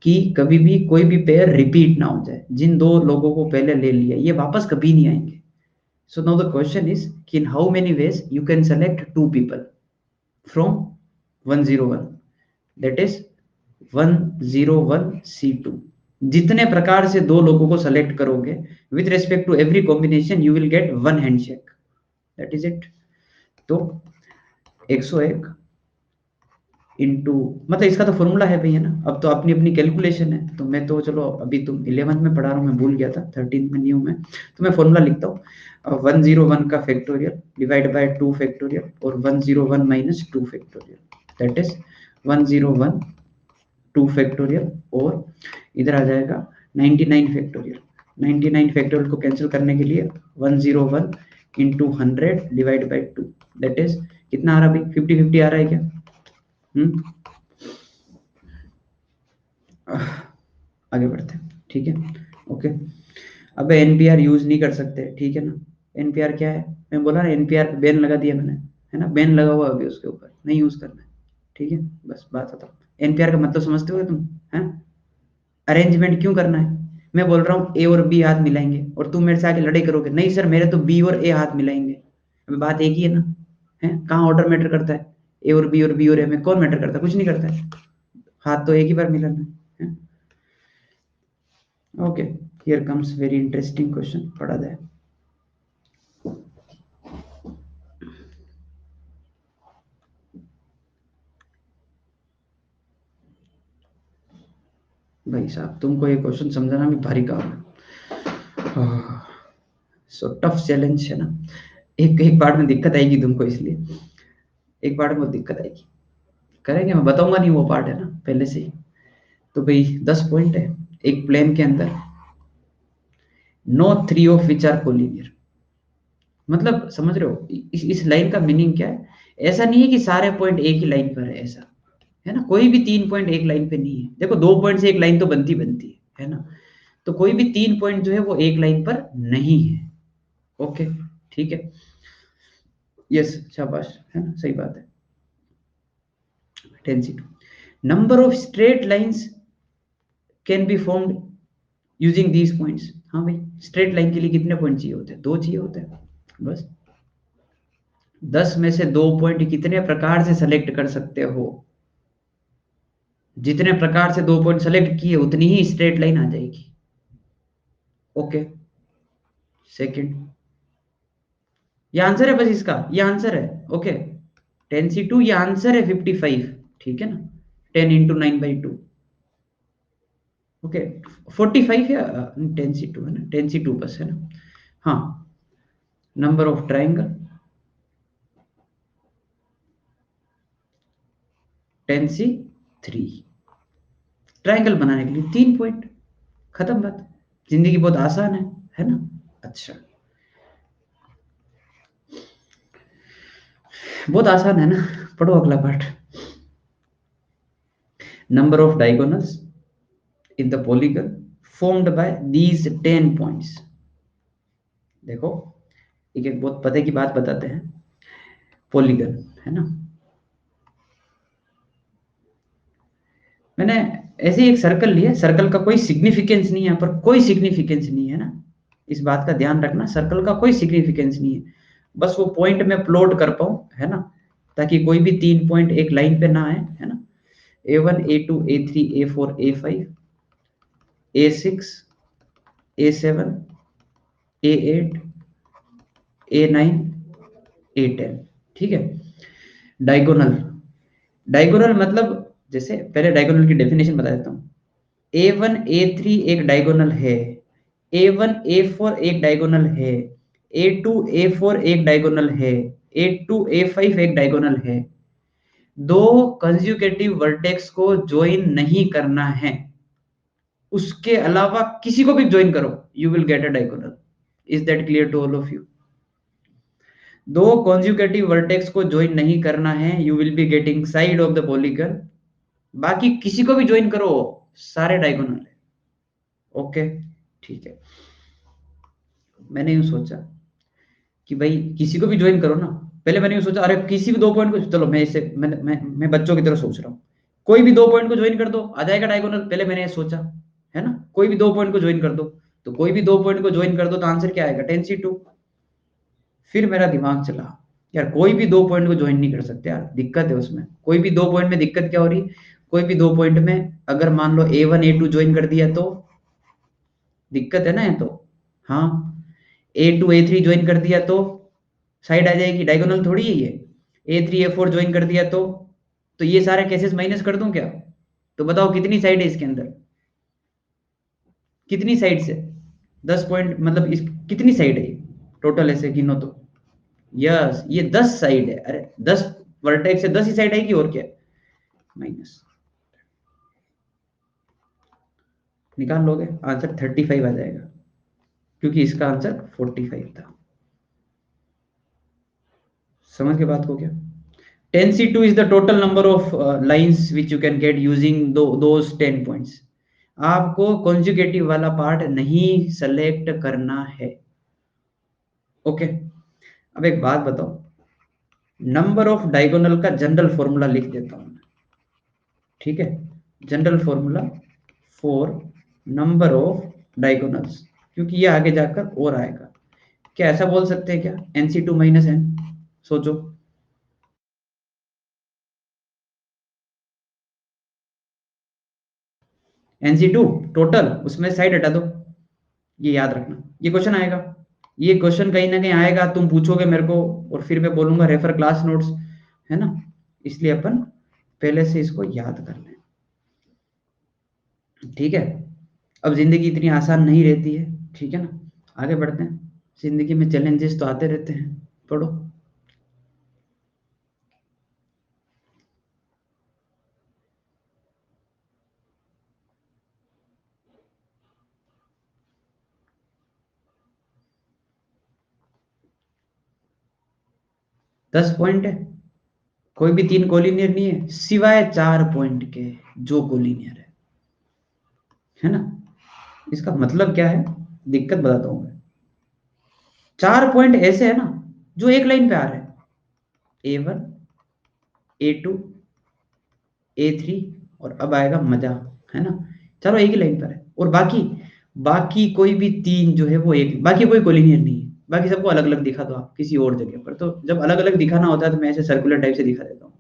कि कभी भी कोई भी पेयर रिपीट ना हो जाए, जिन 2 लोगों को पहले ले लिया ये वापस कभी नहीं आएंगे। So now the question is कि in how many ways you can select 2 people from 101, that is 101C2। जितने प्रकार से 2 लोगों को सेलेक्ट करोगे with respect to every combination you will get 1 handshake, that is it. तो 101 इंटू, मतलब इसका तो फॉर्मूला है भाई, है ना। अब तो अपनी अपनी कैलकुलेशन है, तो मैं तो चलो अभी तुम 11th में पढ़ा रहा हूँ, मैं भूल गया था, 13 में न्यू में, तो मैं फॉर्मूला लिखता हूँ। 101 का फैक्टोरियल डिवाइड बाय 2 फैक्टोरियल और 101 minus 2 factorial, that is 101 2 factorial, और इधर आ जाएगा 99 फैक्टोरियल। 99 फैक्टोरियल को कैंसिल करने के लिए 101 into 100 divide by 2, that is कितना आ रहा भाई, 50-50 आ रहा है क्या? हम्म, आगे बढ़ते हैं, ठीक है, ओके। अब एनपीआर यूज नहीं कर सकते, ठीक है ना। एनपीआर क्या है, मैं बोला ना, एनपीआर पे बैन लगा दिया मैंने, है ना, बैन लगा हुआ अभी उसके ऊपर, नहीं यूज करना है, ठीक है। बस बात बताओ, एनपीआर का मतलब समझते हो तुम, हैं? अरेंजमेंट क्यों करना है? मैं बोल रहा हूँ ए और बी हाथ मिलाएंगे और तुम मेरे से आके लड़ाई करोगे, नहीं सर मेरे तो बी और ए हाथ मिलाएंगे, अभी बात एक ही है ना, है, कहाँ ऑर्डर मैटर करता है? ए और बी और ए में कौन मैटर करता है? कुछ नहीं करता है, हाथ तो एक ही बार मिलाना है। Okay, here comes very interesting question, पढ़ा जाए। भाई साहब, तुमको ये क्वेश्चन समझाना भी भारी काम है। सो टफ चैलेंज है ना। एक एक पार्ट में दिक्कत आएगी तुमको, इसलिए एक पार्ट में बहुत दिक्कत आएगी। करेंगे, मैं बताऊंगा नहीं, वो पार्ट है ना पहले से ही। तो भाई 10 पॉइंट है एक प्लेन के अंदर, no three of which are collinear. मतलब समझ रहे हो इस लाइन का मीनिंग क्या है? ऐसा नहीं है कि सारे पॉइंट एक ही लाइन पर है, ऐसा है ना। कोई भी 3 पॉइंट एक लाइन पे नहीं है। देखो 2 पॉइंट से एक लाइन तो बनती है ना। तो कोई भी 3 पॉइंट जो है वो एक लाइन पर नहीं है। ओके, ठीक है। यस, शाबाश, है ना, सही बात है। Ten C two, number of straight lines can be formed using these points. हाँ भाई, स्ट्रेट लाइन के लिए कितने पॉइंट चाहिए होते हैं? 2 चाहिए होते हैं बस। 10 में से 2 पॉइंट कितने प्रकार से सेलेक्ट कर सकते हो? जितने प्रकार से 2 पॉइंट सेलेक्ट किए उतनी ही स्ट्रेट लाइन आ जाएगी। ओके, सेकंड, ये आंसर है बस इसका, ये आंसर है। ओके, 10c2 ये आंसर है 55, ठीक है ना। 10 × 9/2। ओके, 45 या 10c2 है ना, 10c2 बस है ना। हाँ, number of triangle 10c3। Triangle बनाने के लिए 3 पॉइंट, खत्म बात। जिंदगी बहुत आसान है ना। अच्छा, बहुत आसान है ना। पढ़ो अगला part. Number of diagonals in the polygon formed by these 10 points। देखो, एक एक बहुत पते की बात बताते हैं। पॉलीगन है ना, मैंने ऐसे ही एक सर्कल लिया। सर्कल का कोई सिग्निफिकेंस नहीं है यहाँ पर, कोई सिग्निफिकेंस नहीं है ना। इस बात का ध्यान रखना, सर्कल का कोई सिग्निफिकेंस नहीं है। बस वो पॉइंट में प्लॉट कर पाऊं, है ना, ताकि कोई भी 3 पॉइंट एक लाइन पे ना आए, है ना। A1 A2 A3 A4 A5 A6 A7 A8 A9 A10, ठीक है। डायगोनल, डायगोनल मतलब, जैसे पहले डायगोनल की डेफिनेशन बता देता हूँ। A1 A3 एक डायगोनल है, A1 A4 एक डायगोनल है, A2 A4 एक डायगोनल है, A2 A5 एक डायगोनल है। दो कंज्यूकेटिव वर्टेक्स को ज्वाइन नहीं करना है, उसके अलावा किसी को भी ज्वाइन करो, you will get a diagonal. Is that clear to all of you? दो कॉन्जुगेटिव वर्टेक्स को ज्वाइन नहीं करना है, you will be getting side of the polygon. बाकी किसी को भी ज्वाइन करो, सारे डायगोनल है। ओके, ठीक है। मैंने यूं सोचा कि भाई किसी को भी ज्वाइन करो ना। पहले मैंने यूं सोचा, अरे किसी भी 2 पॉइंट को, चलो मैं इसे मैं बच्चों की तरह सोच रहा हूँ। कोई भी 2 पॉइंट को ज्वाइन कर दो, आ जाएगा डायगोनल। पहले मैंने ये सोचा, है ना, कोई भी 2 पॉइंट को ज्वाइन कर दो। तो कोई भी 2 पॉइंट को ज्वाइन कर दो तो आंसर क्या आएगा? 10c2। फिर मेरा दिमाग चला, यार कोई भी 2 पॉइंट को ज्वाइन नहीं कर सकते यार, दिक्कत है उसमें। कोई भी 2 पॉइंट में दिक्कत क्या हो रही? कोई भी 2 पॉइंट में अगर मान लो A1 A2 ज्वाइन कर दिया तो दिक्कत है ना, ये तो। हाँ, A2 A3 ज्वाइन कर दिया तो साइड आ जाएगी, डायगोनल थोड़ी है ये। A3 A4 ज्वाइन कर दिया तो ये सारे केसेस माइनस कर दूं क्या? तो बताओ कितनी साइड है इसके अंदर? कितनी साइड से? 10 पॉइंट मतलब इस कितनी साइड है टोटल, ऐसे गिनो तो। यस, ये 10 साइड है। अरे 10 वर्टेक्स से 10 ही साइड आएगी, और क्या। माइनस, निकाल लोगे आंसर 35 आ जाएगा, क्योंकि इसका आंसर 45 था। समझ के बात को क्या? 10c2 is the total number of lines which you can get using those 10 points। आपको कॉन्जुगेटिव वाला पार्ट नहीं सेलेक्ट करना है। ओके, अब एक बात बताओ, नंबर ऑफ डायगोनल का जनरल फॉर्मूला लिख देता हूं, ठीक है। General formula for number of diagonals, क्योंकि ये आगे जाकर और आएगा। क्या ऐसा बोल सकते हैं क्या? NC2 - N। सोचो, NC2 टोटल, उसमें साइड हटा दो, ये याद रखना, ये क्वेश्चन आएगा, ये क्वेश्चन कहीं ना कहीं आएगा, तुम पूछोगे मेरे को और फिर मैं बोलूंगा रेफर क्लास नोट्स, है ना, इसलिए अपन पहले से इसको याद कर लें, ठीक है। अब जिंदगी इतनी आसान नहीं रहती है, ठीक है ना, आगे बढ़ते हैं, जिंदगी में चैलेंजेस तो आते रहते हैं, पढ़ो। दस पॉइंट है, कोई भी तीन कोलिनियर नहीं है सिवाय 4 पॉइंट के, जो कोलिनियर है ना। इसका मतलब क्या है, दिक्कत बताता हूं मैं। 4 पॉइंट ऐसे है ना जो एक लाइन पे आ रहे हैं, A1 A2 A3, और अब आएगा मजा, है ना, चारों एक ही लाइन पर है, और बाकी बाकी कोई भी तीन जो है वो एक, बाकी कोई कोलिनियर नहीं है, बाकी सबको अलग अलग दिखा दो आप किसी और जगह पर। तो जब अलग अलग दिखाना होता है तो मैं ऐसे सर्कुलर टाइप से दिखा देता हूँ,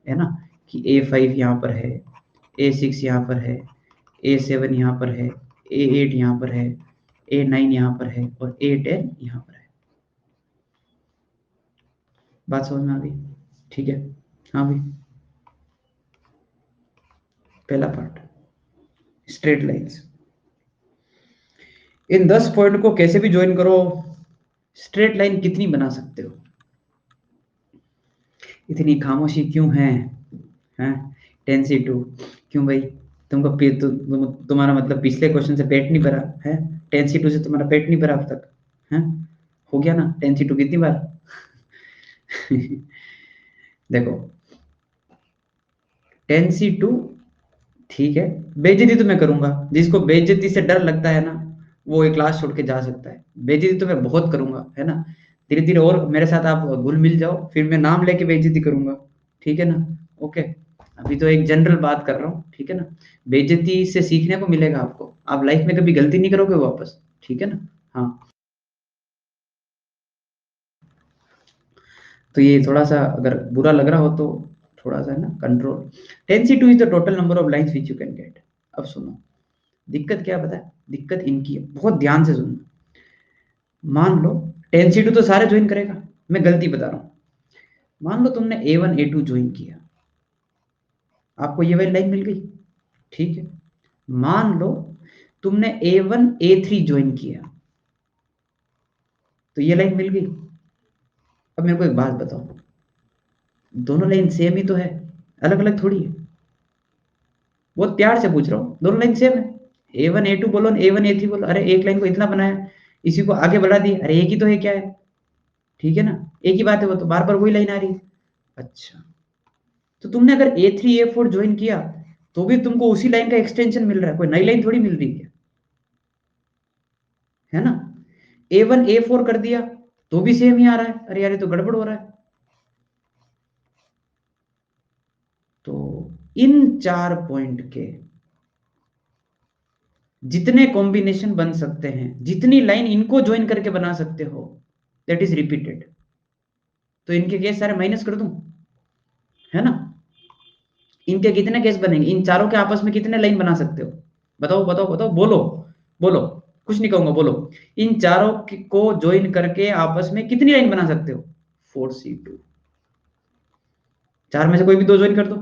है ना, कि A5 यहाँ पर है, A6 यहाँ पर है, A7 यहाँ पर है, A8 यहाँ पर है, A9 यहाँ पर है, और A10 यहाँ पर है। बात समझ में आ गई, ठीक है। हाँ भाई, पहला पार्ट, स्ट्रेट लाइंस। इन 10 पॉइंट को कैसे भी ज्वाइन करो, स्ट्रेट लाइन कितनी बना सकते हो। इतनी खामोशी क्यों है, हैं, 10C2 क्यों भाई, तुम्हारा मतलब पिछले क्वेश्चन से पेट नहीं भरा है, 10C2 से तुम्हारा पेट नहीं भरा अब तक, हैं, हो गया ना 10C2 कितनी बार। देखो 10C2, ठीक है, बेइज्जती तो मैं करूंगा, जिसको बेइज्जती से डर लगता है ना वो एक क्लास छोड़ के जा सकता है, बेइज्जती तो मैं बहुत करूंगा, है ना, धीरे धीरे और मेरे साथ आप घुल मिल जाओ, फिर मैं नाम लेके बेइज्जती करूंगा, ठीक है ना, ओके। अभी तो एक जनरल बात कर रहा हूँ, ठीक है ना, बेइज्जती से सीखने को मिलेगा आपको, आप लाइफ में कभी गलती नहीं करोगे वापस, ठीक है ना। हाँ, तो ये थोड़ा सा अगर बुरा लग रहा हो तो थोड़ा सा है ना control. 10C2 is the total number of lines which you can get. अब सुनो, दिक्कत क्या पता है, दिक्कत इनकी है, बहुत ध्यान से सुनना। मान लो 10C2 तो सारे ज्वाइन करेगा, मैं गलती बता रहा हूं, मान लो तुमने A1 A2 ज्वाइन किया, आपको ये वाली लाइन मिल गई, ठीक है। मान लो तुमने A1 A3 ज्वाइन किया, तो ये लाइन मिल गई। अब मेरे को एक बात बताओ, दोनों लाइन सेम ही तो है, अलग अलग थोड़ी है, बहुत प्यार से पूछ रहा हूँ, दोनों लाइन सेम है। A1 A2 बोलो, A1 A3 बोलो, अरे एक लाइन को इतना बनाया, इसी को आगे बढ़ा दी, अरे एक ही तो है, क्या है, ठीक है ना, एक ही बात है, वो तो बार बार वही लाइन आ रही है। अच्छा, तो तुमने अगर A3 A4 ज्वाइन किया तो भी तुमको उसी लाइन का एक्सटेंशन मिल रहा है, कोई नई लाइन थोड़ी मिल रही है ना। A1 A4 कर दिया तो भी सेम ही आ रहा है, अरे यार ये तो गड़बड़ हो रहा है। तो इन 4 पॉइंट के जितने कॉम्बिनेशन बन सकते हैं, जितनी लाइन इनको ज्वाइन करके बना सकते हो, दैट इज रिपीटेड। तो इनके केस सारे माइनस कर दूं, है ना, इनके कितने केस बनेंगे, इन चारों के आपस में कितने लाइन बना सकते हो, बताओ बताओ बताओ, बोलो बोलो, कुछ नहीं कहूंगा, बोलो, इन चारों को ज्वाइन करके आपस में कितनी लाइन बना सकते हो, 4C2। चार में से कोई भी दो ज्वाइन कर दो,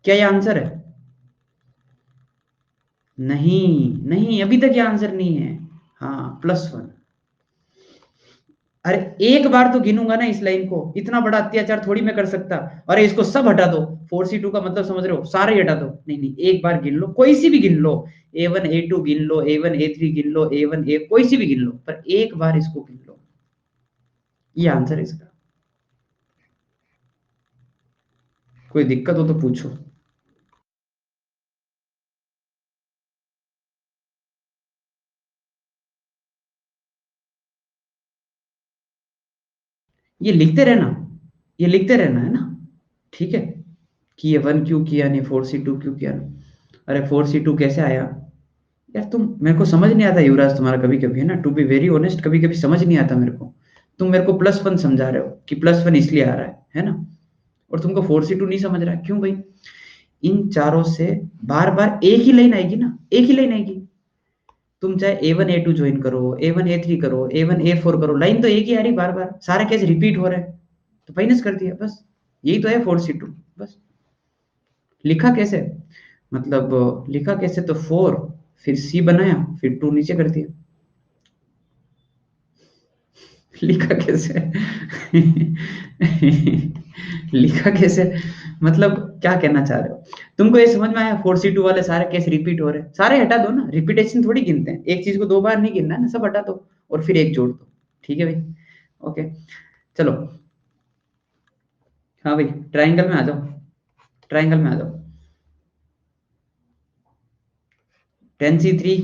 क्या ये आंसर है, नहीं नहीं, अभी तक ये आंसर नहीं है, हाँ +1। अरे एक बार तो गिनूंगा ना इस लाइन को, इतना बड़ा अत्याचार थोड़ी मैं कर सकता, अरे इसको सब हटा दो, 4C2 का मतलब समझ रहे हो, सारे ही हटा दो, नहीं नहीं, एक बार गिन लो, कोई सी भी गिन लो, A1 A2 गिन लो, A1 A3 गिन लो, A1 A, कोई सी भी गिन लो, पर एक बार इसको गिन लो, ये आंसर है इसका। कोई दिक्कत हो तो पूछो। ये लिखते रहना, ये लिखते रहना, है ना, ठीक है, कि ये 1 क्यों किया नहीं, 4C2 क्यों किया नहीं, अरे 4C2 कैसे आया, यार तुम, मेरे को समझ नहीं आता युवराज तुम्हारा, कभी कभी है ना, टू बी वेरी ऑनेस्ट, कभी कभी समझ नहीं आता मेरे को, तुम मेरे को +1 समझा रहे हो कि +1 इसलिए आ रहा है ना, और तुमको 4C2 नहीं समझ रहा है, क्यों भाई, इन चारों से बार बार एक ही लाइन आएगी ना, एक ही लाइन आएगी। तुम चाहे A1 A2 ज्वाइन करो, A1 A3 करो, A1 A4 करो, लाइन तो एक ही आ रही बार बार, सारे केस रिपीट हो रहे हैं, तो माइनस कर दिया बस। यही तो है 4C2 बस। लिखा कैसे, मतलब लिखा कैसे, तो 4 फिर C बनाया फिर 2 नीचे कर दिया। लिखा कैसे लिखा कैसे, मतलब क्या कहना चाह रहे हो? तुमको ये समझ में आया 4C2 वाले सारे केस रिपीट हो रहे हैं, सारे हटा दो ना, रिपीटेशन थोड़ी गिनते हैं, एक चीज को दो बार नहीं गिनना है ना, सब हटा दो और फिर एक जोड़ दो। ठीक है भाई, ओके चलो। हाँ भाई, ट्राइंगल में आ जाओ, ट्राइंगल में आ जाओ। 10C3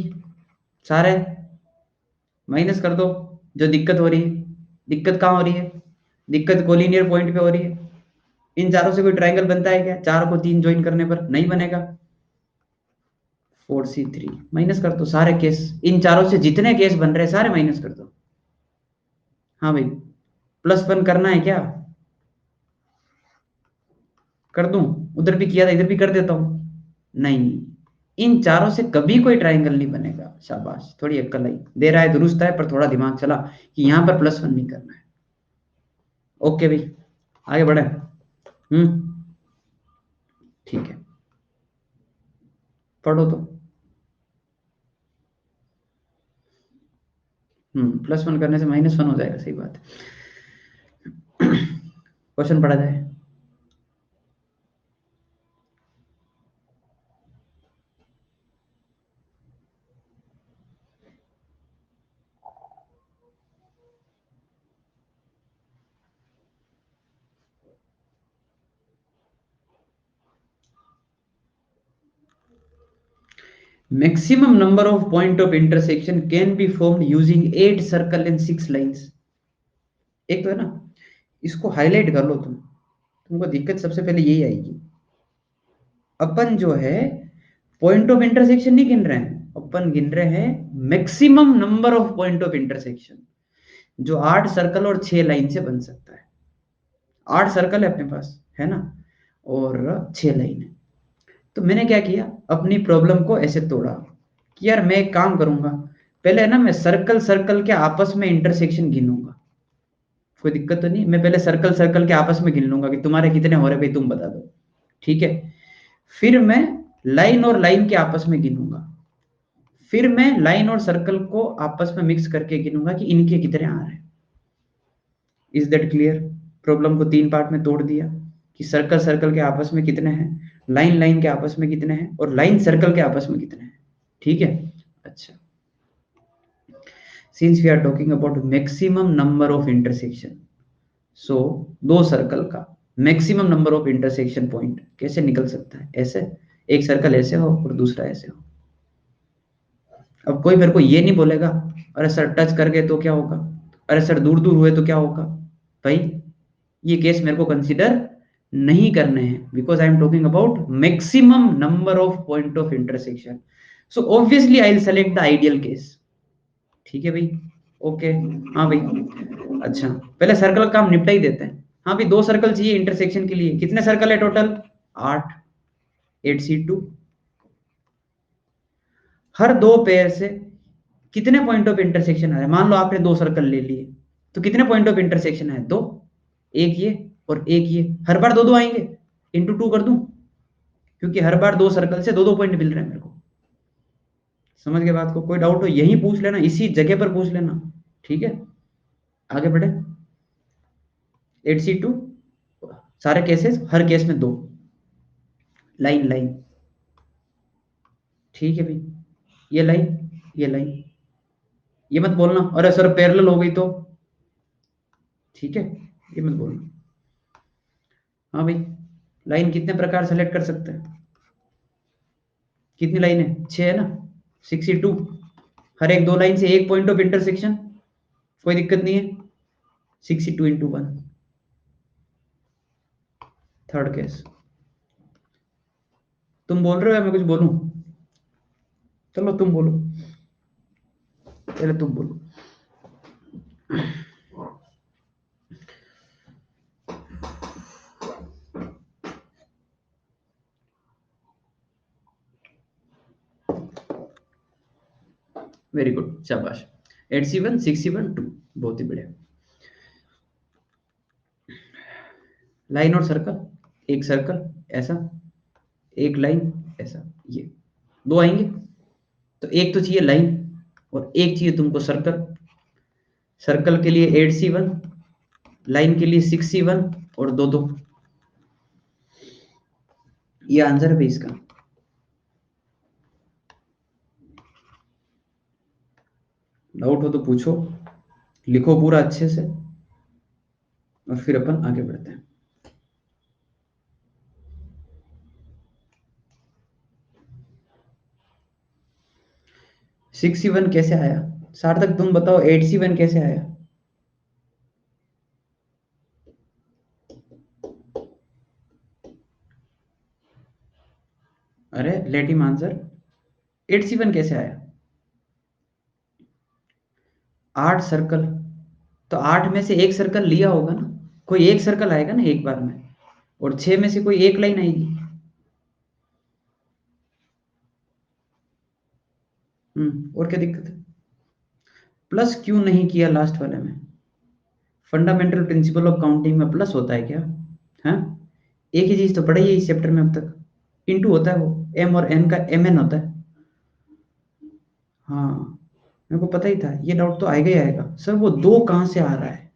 सारे माइनस कर दो, जो दिक्कत हो रही है। दिक्कत कहाँ हो रही है? दिक्कत कोलिनियर पॉइंट पे हो रही है। इन चारों से कोई ट्राइंगल बनता है क्या? चार को तीन ज्वाइन करने पर नहीं बनेगा। 4C3 माइनस कर दो सारे केस, इन चारों से जितने केस बन रहे हैं सारे माइनस कर दो। हाँ भाई, +1 करना है क्या? कर दूं? उधर भी किया था, इधर भी कर देता हूं। नहीं, इन चारों से कभी कोई ट्राइंगल नहीं बनेगा। शाबाश, थोड़ी अक्ल आई, दे रहा है दुरुस्त है, पर थोड़ा दिमाग चला कि यहां पर +1 नहीं करना है। ओके भाई, आगे बढ़े। ठीक है, पढ़ो तो। +1 करने से -1 हो जाएगा, सही बात है। क्वेश्चन पढ़ा जाए। Maximum number of point of intersection can be formed using 8 circle and 6 lines। एक तो है ना, इसको हाईलाइट कर लो तुमको दिक्कत सबसे पहले यही आएगी। अपन जो है पॉइंट ऑफ इंटरसेक्शन नहीं गिन रहे हैं, अपन गिन रहे हैं maximum number of point of intersection, जो 8 सर्कल और 6 लाइन से बन सकता है। 8 सर्कल है अपने पास, है ना, और 6 लाइन है। तो मैंने क्या किया, अपनी प्रॉब्लम को ऐसे तोड़ा कि यार मैं एक काम करूंगा, पहले है ना मैं सर्कल सर्कल के आपस में इंटरसेक्शन गिनूंगा। कोई दिक्कत तो नहीं, मैं पहले सर्कल सर्कल के आपस में गिन लूंगा कि तुम्हारे कितने हो रहे भाई, तुम बता दो। ठीक है, फिर मैं लाइन और लाइन के आपस में गिनूंगा, फिर मैं लाइन और सर्कल को आपस में मिक्स करके गिनूंगा कि इनके कितने आ रहे हैं। Is that clear? प्रॉब्लम को 3 पार्ट में तोड़ दिया कि सर्कल सर्कल के आपस में कितने हैं, लाइन लाइन के आपस में कितने हैं, और लाइन सर्कल के आपस में कितने हैं। ठीक है, अच्छा। Since we are talking about maximum number of intersection, so दो सर्कल का maximum number of intersection point कैसे निकल सकता है? ऐसे, एक सर्कल ऐसे हो और दूसरा ऐसे हो। अब कोई मेरे को ये नहीं बोलेगा अरे सर टच कर गए तो क्या होगा, अरे सर दूर दूर हुए तो क्या होगा। भाई ये केस मेरे को कंसीडर नहीं करने हैं, because I am talking about maximum number of point of intersection. So obviously I will select the ideal case. ठीक है भाई, ओके। हाँ भाई, अच्छा पहले सर्कल का काम निपटा ही देते हैं। हाँ भाई, 2 सर्कल चाहिए इंटरसेक्शन के लिए, कितने सर्कल है टोटल? 8, 8C2। हर दो पेयर से कितने पॉइंट ऑफ इंटरसेक्शन आ रहे हैं? मान लो आपने 2 सर्कल ले लिए, तो कितने पॉइंट ऑफ इंटरसेक्शन है? 2, एक ये और एक ये, हर बार दो दो आएंगे, इंटू 2 कर दूं, क्योंकि हर बार 2 सर्कल से दो दो पॉइंट मिल रहे हैं मेरे को। समझ गए बात को? कोई डाउट हो यही पूछ लेना, इसी जगह पर पूछ लेना। ठीक है, आगे बढ़े। 8C2 सारे केसेस, हर केस में 2 लाइन लाइन। ठीक है भाई, ये लाइन ये लाइन, ये मत बोलना अरे सर पैरेलल हो गई तो। ठीक है, ये मत बोलना। हाँ भाई, लाइन कितने प्रकार सेलेक्ट कर सकते हैं? कितनी लाइन है? 6 है ना, 6C2। हर एक 2 लाइन से एक पॉइंट ऑफ इंटरसेक्शन, कोई दिक्कत नहीं है। 6C2 × 1, third case. तुम बोल रहे हो या मैं कुछ बोलूं? चलो तुम बोलो, पहले तुम बोलो। शाबाश। 8C1 6C1 2, बहुत ही बढ़िया। लाइन और सर्कल, एक सर्कल ऐसा, एक लाइन ऐसा, ये दो आएंगे। तो एक तो चाहिए लाइन और एक चाहिए तुमको सर्कल। सर्कल के लिए 8C1, लाइन के लिए 6C1 और दो दो। ये आंसर है भाई इसका। डाउट हो तो पूछो, लिखो पूरा अच्छे से और फिर अपन आगे बढ़ते हैं। सिक्स सी वन कैसे आया? सार्थक तुम बताओ, 8C1 कैसे आया? अरे लेट हिम आंसर। 8C1 कैसे आया? 8 सर्कल, तो 8 में से एक सर्कल लिया होगा ना, कोई एक सर्कल आएगा ना एक बार में, और 6 में से कोई एक लाइन आएगी। और क्या दिक्कत है? प्लस क्यों नहीं किया लास्ट वाले में? फंडामेंटल प्रिंसिपल ऑफ काउंटिंग में प्लस होता है क्या? हाँ, एक ही चीज तो पढ़ाई है इस चैप्टर में अब तक। इनटू होता है वो, एम और एन का एम एन होता है। हाँ, मेरे को पता ही था ये डाउट तो आएगा ही आएगा। सर वो दो कहाँ से आ रहा है?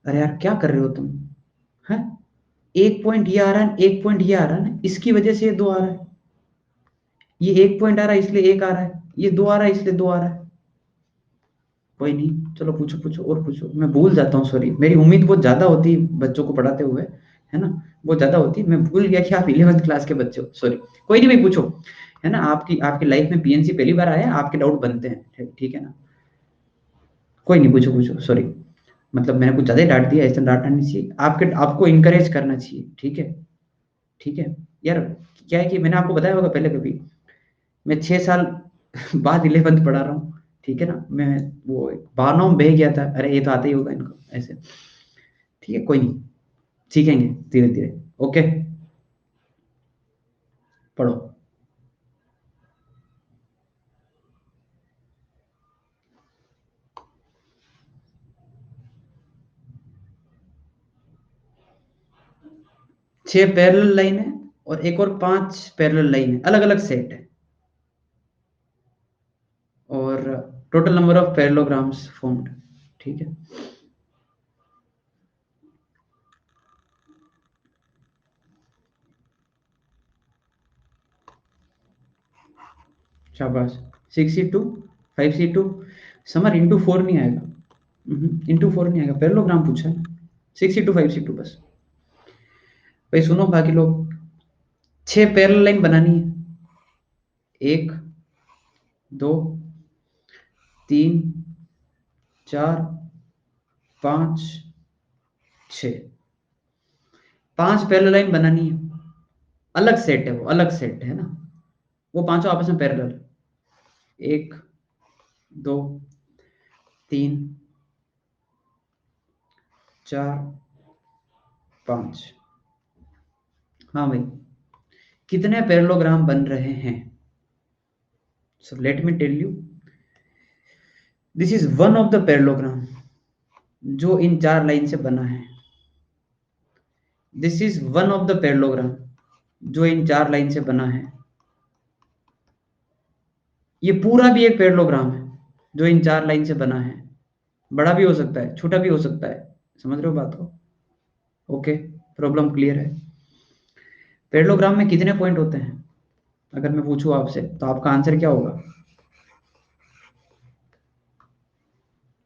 अरे यार क्या कर रहे हो तुम? है, एक पॉइंट ये आ रहा है, एक पॉइंट ये आ रहा है ना, इसकी वजह से ये दो आ रहा है। ये एक पॉइंट आ रहा है इसलिए एक आ रहा है, ये दो आ रहा है इसलिए दो आ रहा है। कोई नहीं, चलो पूछो पूछो और पूछो। मैं भूल जाता हूँ, सॉरी, मेरी उम्मीद बहुत ज्यादा होती है बच्चों को पढ़ाते हुए, है ना, बहुत ज्यादा होती है। मैं भूल गया कि आप 11th क्लास के बच्चे हो, सॉरी। कोई नहीं भाई, पूछो। है ना, आपकी आपकी लाइफ में पीएनसी पहली बार आया है, आपके डाउट बनते हैं, ठीक है ना। कोई नहीं, पूछो पूछो, सॉरी। मतलब मैंने कुछ ज्यादा ही डांट दिया, ऐसा डांटना नहीं चाहिए। आपके आपको इनकरेज करना चाहिए, ठीक है। ठीक है यार। क्या है कि मैंने आपको बताया होगा पहले कभी, मैं 6 साल बाद 11th पढ़ा रहा हूँ, ठीक है ना। मैं वो बहानों में बह गया था, अरे ये तो आता ही होगा इनको ऐसे। ठीक है, कोई नहीं, सीखेंगे धीरे धीरे। ओके, पढ़ो। 6 पैरेलल लाइन है और एक और 5 पैरेलल लाइन है, अलग अलग सेट है। और total number of parallelograms formed, ठीक है। शाबाश। 6C2 5C2। समर इंटू 4 नहीं आएगा, इंटू 4 नहीं आएगा, पैरेललोग्राम पूछा है। 6C2 5C2 बस। भाई सुनो बाकी लोग, 6 पैरेलल लाइन बनानी है। 1 2 3 4 5 6, 5 पैरेलल लाइन बनानी है। अलग सेट है वो, अलग सेट है ना, वो पांचों आपस में पैरेलल। 1 2 3 4 5। हाँ भाई, कितने पैरेललोग्राम बन रहे हैं? So let me tell you, this is one of the parallelogram जो इन 4 लाइन से बना है। This is one of the parallelogram जो इन 4 लाइन से बना है। ये पूरा भी एक पैरेललोग्राम है जो इन 4 लाइन से बना है। बड़ा भी हो सकता है, छोटा भी हो सकता है, समझ रहे हो बात को? ओके, प्रॉब्लम क्लियर है। पैरेललोग्राम में कितने पॉइंट होते हैं? अगर मैं पूछूं आपसे तो आपका आंसर क्या होगा?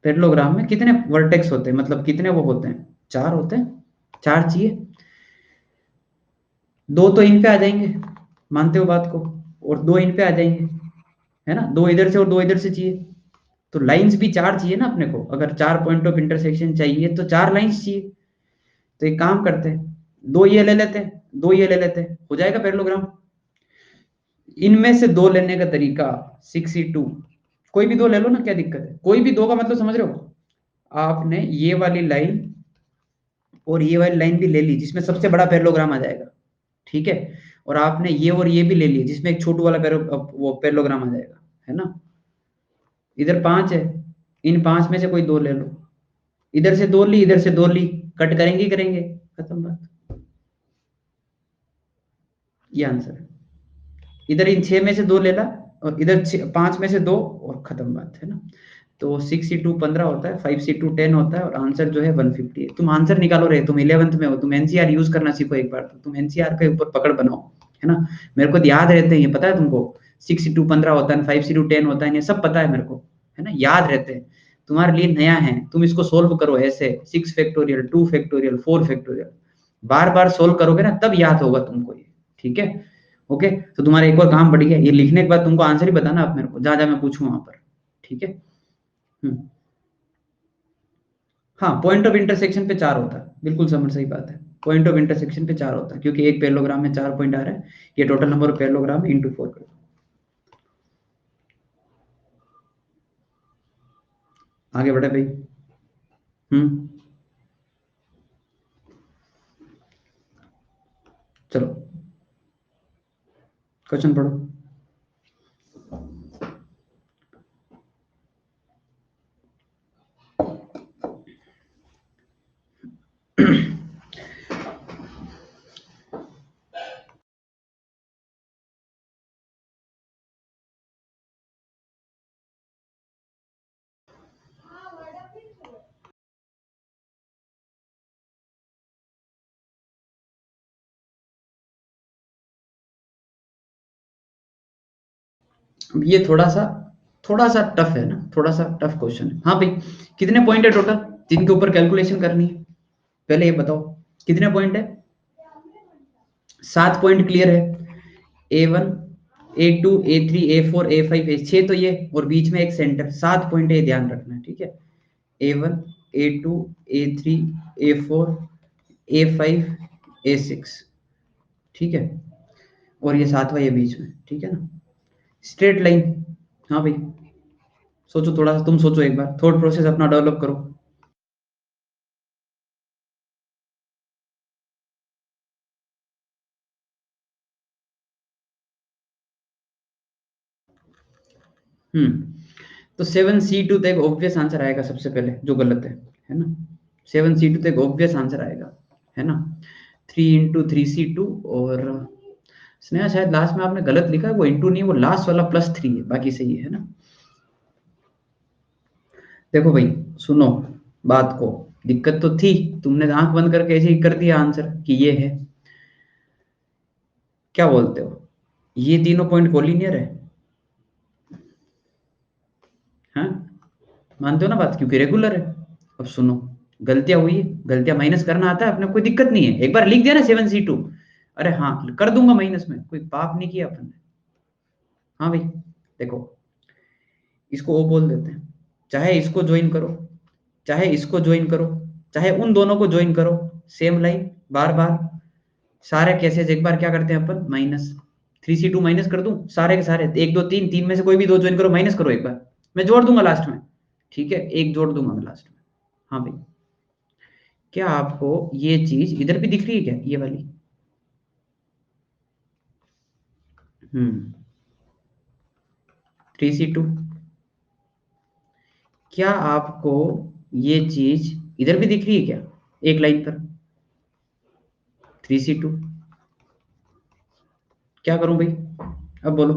पैरेललोग्राम में कितने वर्टेक्स होते हैं, मतलब कितने वो होते हैं? 4 होते हैं, 4 चाहिए। 2 तो इन पे आ जाएंगे, मानते हो बात को, और 2 इन पे आ जाएंगे, है ना। 2 इधर से और 2 इधर से चाहिए, तो लाइंस भी 4 चाहिए ना अपने को। अगर 4 पॉइंट ऑफ इंटरसेक्शन चाहिए तो 4 लाइंस चाहिए। तो एक काम करते हैं, 2 ये ले लेते हैं, 2 ये ले लेते हैं, हो जाएगा पैरेललोग्राम। इनमें से 2 लेने का तरीका, 6C2, कोई भी 2 ले लो ना, क्या दिक्कत है? कोई भी 2 का मतलब समझ रहे हो? आपने ये वाली लाइन और ये वाली लाइन भी ले ली जिसमें सबसे बड़ा पैरेललोग्राम आ जाएगा, ठीक है। और आपने ये और ये भी ले लिया जिसमें एक छोटू वाला वो पैरेललोग्राम आ जाएगा, है ना। इधर 5 है, इन 5 में से कोई 2 ले लो, इधर से 2 ली, इधर से 2 ली, कट करेंगे ही करेंगे, खत्म बात। ये आंसर है। इधर इन 6 में से 2 ले ला, और इधर 5 में से 2, और खत्म बात है ना। तो 6 × 2 15 होता है, 5 × 2 10 होता है, और आंसर जो है 150 है। तुम आंसर निकालो रहे, तुम 11th में हो, तुम एनसीआर यूज करना सीखो एक बार, तो तुम एनसीआर के ऊपर पकड़ बनाओ, है ना। मेरे को याद रहते हैं, ये पता है तुमको, 6 × 2 15 होता है, 5 × 10 होता है, ये सब पता है मेरे को, है ना, याद रहते हैं। तुम्हारे लिए नया है, तुम इसको सोल्व करो ऐसे, 6 फैक्टोरियल, 2 फैक्टोरियल, 4 फैक्टोरियल, बार बार सोल्व करोगे ना, तब याद होगा तुमको ये, ठीक है। ओके, तो तुम्हारा एक और काम बढ़ गया, ये लिखने के बाद तुमको आंसर ही बताना आप मेरे को, जहां जहां मैं पूछूं वहां पर, ठीक है। हम्म। हाँ, पॉइंट ऑफ इंटरसेक्शन पे 4 होता है, बिल्कुल समझ, सही बात है। पॉइंट ऑफ इंटरसेक्शन पे 4 होता है, क्योंकि एक पैरेललोग्राम में 4 पॉइंट आ रहा है, ये टोटल नंबर ऑफ पैरेललोग्राम है, इंटू 4 कर। आगे बढ़े भाई। हम्म। चलो, क्वेश्चन पढ़ो। अब ये थोड़ा सा टफ है ना, थोड़ा सा टफ क्वेश्चन है। हाँ भाई, कितने पॉइंट है टोटल जिनके ऊपर कैलकुलेशन करनी है, पहले ये बताओ, कितने पॉइंट है। 7 पॉइंट क्लियर है, A1, A2, A3, A4, A5, A6, तो ये, और बीच में एक सेंटर, 7 पॉइंट है, ये ध्यान रखना है, ठीक है। A1, A2, A3, A4, A5, A6, ठीक है, और ये 7वां ये बीच में, ठीक है ना, स्ट्रेट लाइन। हाँ भाई, सोचो थोड़ा सा, तुम सोचो एक बार, थॉट प्रोसेस अपना डेवलप करो। हम्म। तो 7C2 तो एक ऑब्वियस आंसर आएगा सबसे पहले, जो गलत है ना। 7C2 तो एक ऑब्वियस आंसर आएगा, है ना। 3 × 3C2, और स्नेहा शायद लास्ट में आपने गलत लिखा है, वो इंटू नहीं, वो लास्ट वाला +3 है, बाकी सही है ना। देखो भाई, सुनो बात को, दिक्कत तो थी, तुमने आंख बंद करके ऐसे ही कर दिया आंसर कि ये है, क्या बोलते हो, ये तीनों पॉइंट कोलिनियर है, हाँ, मानते हो ना बात, क्योंकि रेगुलर है। अब सुनो, गलतियां हुई, गलतियां माइनस करना आता है अपने, कोई दिक्कत नहीं है, एक बार लिख दिया ना 7C2, अरे हाँ कर दूंगा माइनस में, कोई पाप नहीं किया अपन ने। हाँ भाई, देखो, इसको ओ बोल देते हैं, चाहे इसको ज्वाइन करो, चाहे इसको ज्वाइन करो, चाहे उन दोनों को ज्वाइन करो, सेम लाइन, बार बार, सारे केसेस एक बार क्या करते हैं अपन, माइनस। 3C2 माइनस कर दूं सारे के सारे, 1 2 3, 3 में से कोई भी 2 ज्वाइन करो, माइनस करो एक बार, मैं जोड़ दूंगा लास्ट में, ठीक है, एक जोड़ दूंगा मैं लास्ट में। हाँ भाई, क्या आपको ये चीज इधर भी दिख रही है क्या, ये वाली। हम्म। 3C2, क्या आपको ये चीज इधर भी दिख रही है क्या, एक लाइन पर, 3C2, क्या करूं भाई, अब बोलो।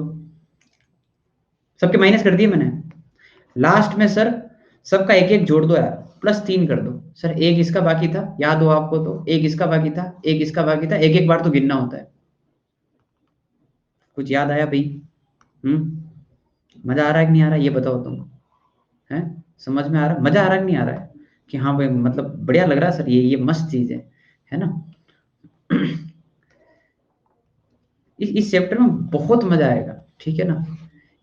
सबके माइनस कर दिए मैंने, लास्ट में सर सबका एक एक जोड़ दो यार, +3 कर दो सर, एक इसका बाकी था, याद हो आपको, तो एक इसका बाकी था, एक इसका बाकी था, एक एक बार तो गिनना होता है। कुछ याद आया भाई। मजा आ रहा है कि नहीं आ रहा है, ये बताओ तुम, है, समझ में आ रहा है, मजा आ रहा है कि नहीं आ रहा है, कि हाँ भाई मतलब बढ़िया लग रहा है सर, ये मस्त चीज है ना। इस चैप्टर में बहुत मजा आएगा, ठीक है ना।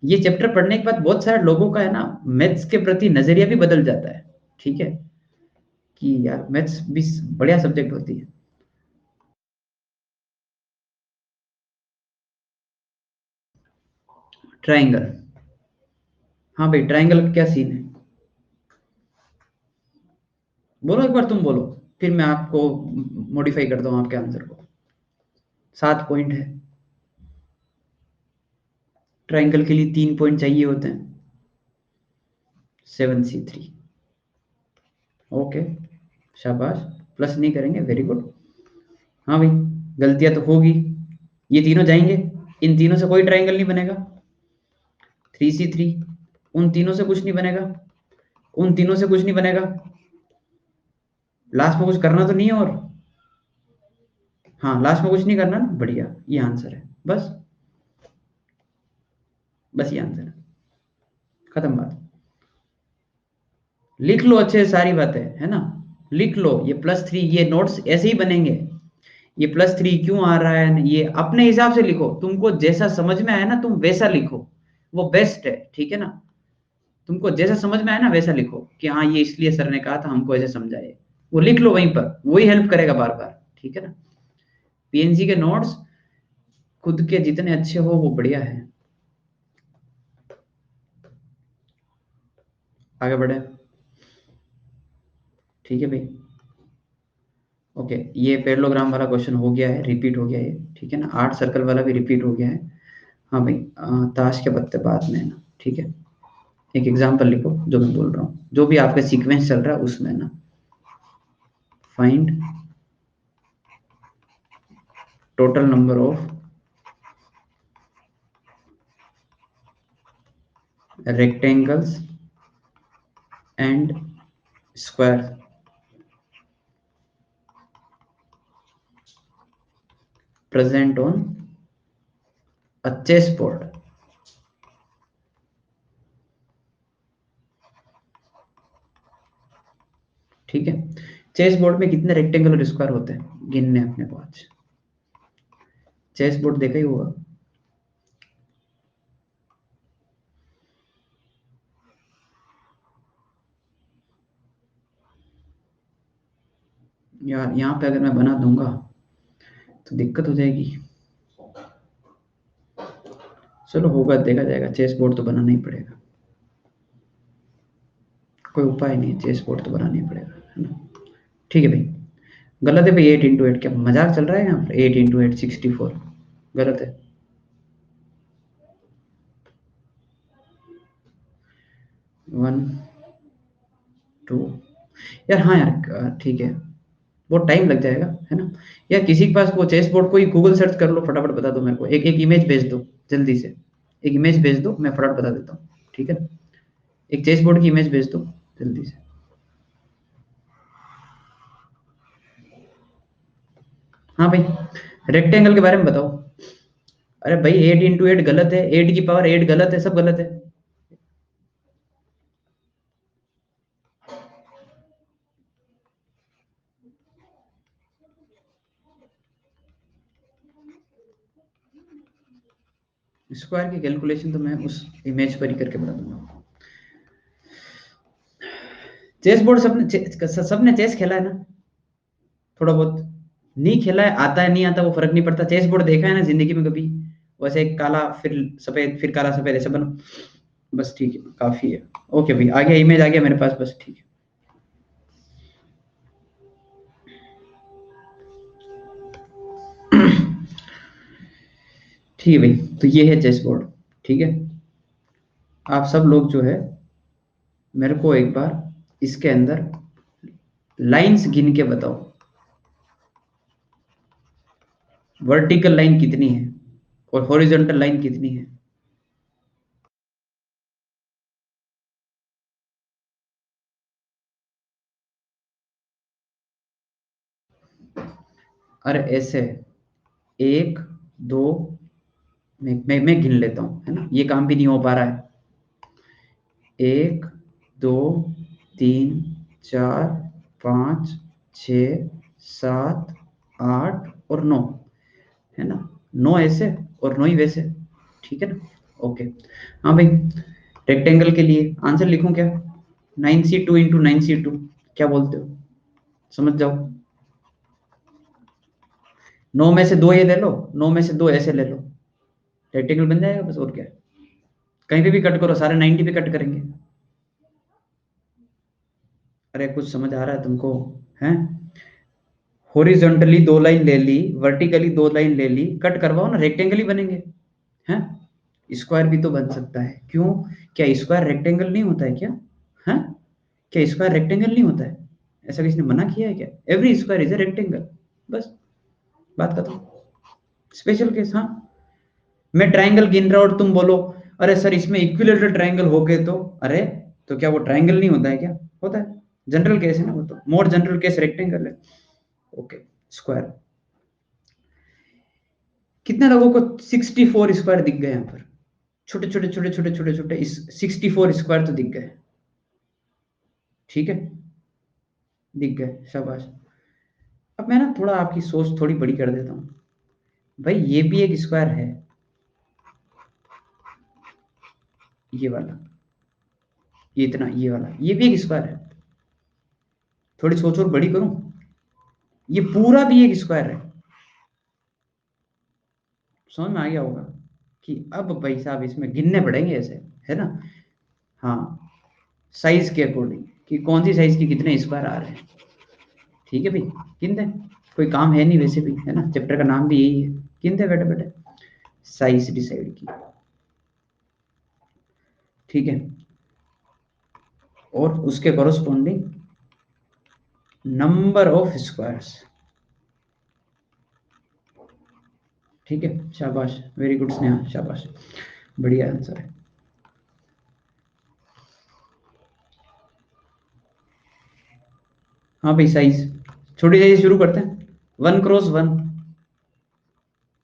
ये चैप्टर पढ़ने के बाद बहुत सारे लोगों का है ना, मैथ्स के प्रति नजरिया भी बदल जाता है, ठीक है, कि यार मैथ्स भी बढ़िया सब्जेक्ट होती है। ट्राइंगल, हाँ भाई, ट्राइंगल का क्या सीन है, बोलो एक बार, तुम बोलो, फिर मैं आपको मॉडिफाई करता हूँ आपके आंसर को। 7 पॉइंट है, ट्राइंगल के लिए 3 पॉइंट चाहिए होते हैं, 7C3। ओके, शाबाश, प्लस नहीं करेंगे, वेरी गुड। हाँ भाई, गलतियां तो होगी, ये तीनों जाएंगे, इन तीनों से कोई ट्रायंगल नहीं बनेगा। 3C3, उन तीनों से कुछ नहीं बनेगा, उन तीनों से कुछ नहीं बनेगा, लास्ट में कुछ करना तो नहीं है, और हाँ लास्ट में कुछ नहीं करना ना, बढ़िया, ये आंसर है, बस बस ये आंसर है, खत्म बात। लिख लो अच्छे से सारी बातें, है ना, लिख लो। ये +3, ये नोट्स ऐसे ही बनेंगे, ये +3 क्यों आ रहा है, ये अपने हिसाब से लिखो, तुमको जैसा समझ में आया ना तुम वैसा लिखो, वो बेस्ट है, ठीक है ना। तुमको जैसा समझ में आया ना वैसा लिखो, कि हाँ ये इसलिए सर ने कहा था, हमको ऐसे समझाए, वो लिख लो वहीं पर, वही हेल्प करेगा बार बार, ठीक है ना। पीएनसी के नोट्स खुद के जितने अच्छे हो वो बढ़िया है। आगे बढ़े, ठीक है भाई। ओके, ये पैरेललोग्राम वाला क्वेश्चन हो गया है, रिपीट हो गया है, ठीक है ना। 8 सर्कल वाला भी रिपीट हो गया है। हाँ भाई, ताश के पत्ते बाद में है ना, ठीक है। एक एग्जांपल लिखो जो मैं बोल रहा हूँ, जो भी आपका सीक्वेंस चल रहा है उसमें ना, find total number of rectangles and square present on a chessboard। ठीक है, चेस बोर्ड में कितने रेक्टेंगल और स्क्वायर होते हैं गिनने अपने को आज। चेस बोर्ड देखा ही होगा, यार यहाँ पे अगर मैं बना दूंगा तो दिक्कत हो जाएगी। चलो होगा, देखा जाएगा, चेस बोर्ड तो बनाना ही पड़ेगा, कोई उपाय नहीं है, चेस बोर्ड तो बनाना ही पड़ेगा, है ना। ठीक है भाई, गलत है भाई, 8 × 8, क्या मजाक चल रहा है यहाँ पर, 8 × 8 64, गलत है। 1 2, यार हाँ यार, ठीक है, बहुत टाइम लग जाएगा, है ना। यार किसी के पास वो चेस बोर्ड, कोई गूगल सर्च कर लो फटाफट, बता दो मेरे को, एक एक इमेज भेज दो जल्दी से, एक इमेज भेज दो, मैं फटाफट बता देता हूँ, ठीक है। एक चेस बोर्ड की इमेज भेज दो जल्दी से। हाँ भाई, रेक्टेंगल के बारे में बताओ। अरे भाई 8 × 8 गलत है, 8 की पावर 8 गलत है, सब गलत है। स्क्वायर की कैलकुलेशन तो मैं उस इमेज पर ही करके बता दूंगा। चेस बोर्ड सबने चेस खेला है ना, थोड़ा बहुत। नहीं खेला है, आता है नहीं आता वो फर्क नहीं पड़ता, चेस बोर्ड देखा है ना जिंदगी में कभी, वैसे काला फिर सफेद, फिर काला सफेद, ऐसे बनो, बस ठीक है, काफी है। ओके भाई, आ गया इमेज, आ गया मेरे पास, बस ठीक है। ठीक है भाई, तो ये है चेस बोर्ड, ठीक है। आप सब लोग जो है मेरे को एक बार इसके अंदर लाइंस गिन के बताओ, वर्टिकल लाइन कितनी है और हॉरिजॉन्टल लाइन कितनी है। अरे ऐसे, 1 2, मैं गिन लेता हूँ, है ना, ये काम भी नहीं हो पा रहा है। 1 2 3 4 5 6 7 8 और 9, है ना, 9 ऐसे और 9 ही वैसे, ठीक है ना। ओके, हाँ भाई, रेक्टेंगल के लिए आंसर लिखूं क्या, 9C2 × 9C2, क्या बोलते हो, समझ जाओ। 9 में से 2 ये ले लो, 9 में से 2 ऐसे ले लो, रेक्टेंगल बन जाएगा बस, और क्या है। कहीं पे भी कट करो, सारे 90 पे कट करेंगे। अरे कुछ समझ आ रहा है तुमको, हैं। हॉरिजॉन्टली 2 लाइन ले ली, वर्टिकली 2 लाइन ले ली, कट करवाओ ना, रेक्टेंगल ही बनेंगे, हैं। स्क्वायर भी तो बन सकता है, क्यों, क्या स्क्वायर रेक्टेंगल नहीं होता है क्या। हाँ, क्या स्क्वायर रेक्टेंगल नहीं होता है? ऐसा किसी ने मना किया है क्या? Every square is a rectangle, बस बात खत्म। स्पेशल केस, हाँ। मैं ट्रायंगल गिन रहा हूं और तुम बोलो अरे सर इसमें इक्विलेटरल ट्रायंगल हो गए तो, अरे तो क्या वो ट्रायंगल नहीं होता है क्या? होता है, जनरल केस है ना वो, तो मोर जनरल केस रेक्टेंगल है। Okay, square. कितने लोगों को 64 स्क्वायर दिख गए यहाँ पर? छोटे छोटे छोटे छोटे छोटे छोटे इस 64 स्क्वायर तो दिख गए। ठीक है, दिख गए, शाबाश। अब मैं ना थोड़ा आपकी सोच थोड़ी बड़ी कर देता हूँ। भाई ये भी एक स्क्वायर है, ये वाला, ये इतना, ये वाला, ये भी एक स्क्वायर है। थोड़ी सोच और बड़ी करूं, ये पूरा भी एक स्क्वायर है। समझ में आ गया होगा कि अब भाई साहब इसमें गिनने पड़ेंगे ऐसे, है ना? हाँ, साइज के अकॉर्डिंग कि कौन सी साइज की कितने स्क्वायर आ रहे हैं। ठीक है भाई, गिन दे। कोई काम है नहीं वैसे भी, है ना? चैप्टर का नाम भी यही है, गिन दे बेटे बेटे, साइज डिसाइड की। ठीक है, और उसके कॉरस्पॉन्डिंग नंबर ऑफ स्क्वायर्स। ठीक है, शाबाश, वेरी गुड स्नेहा, शाबाश, बढ़िया आंसर है। हाँ भाई, साइज छोटी साइज शुरू करते हैं। 1 क्रॉस 1,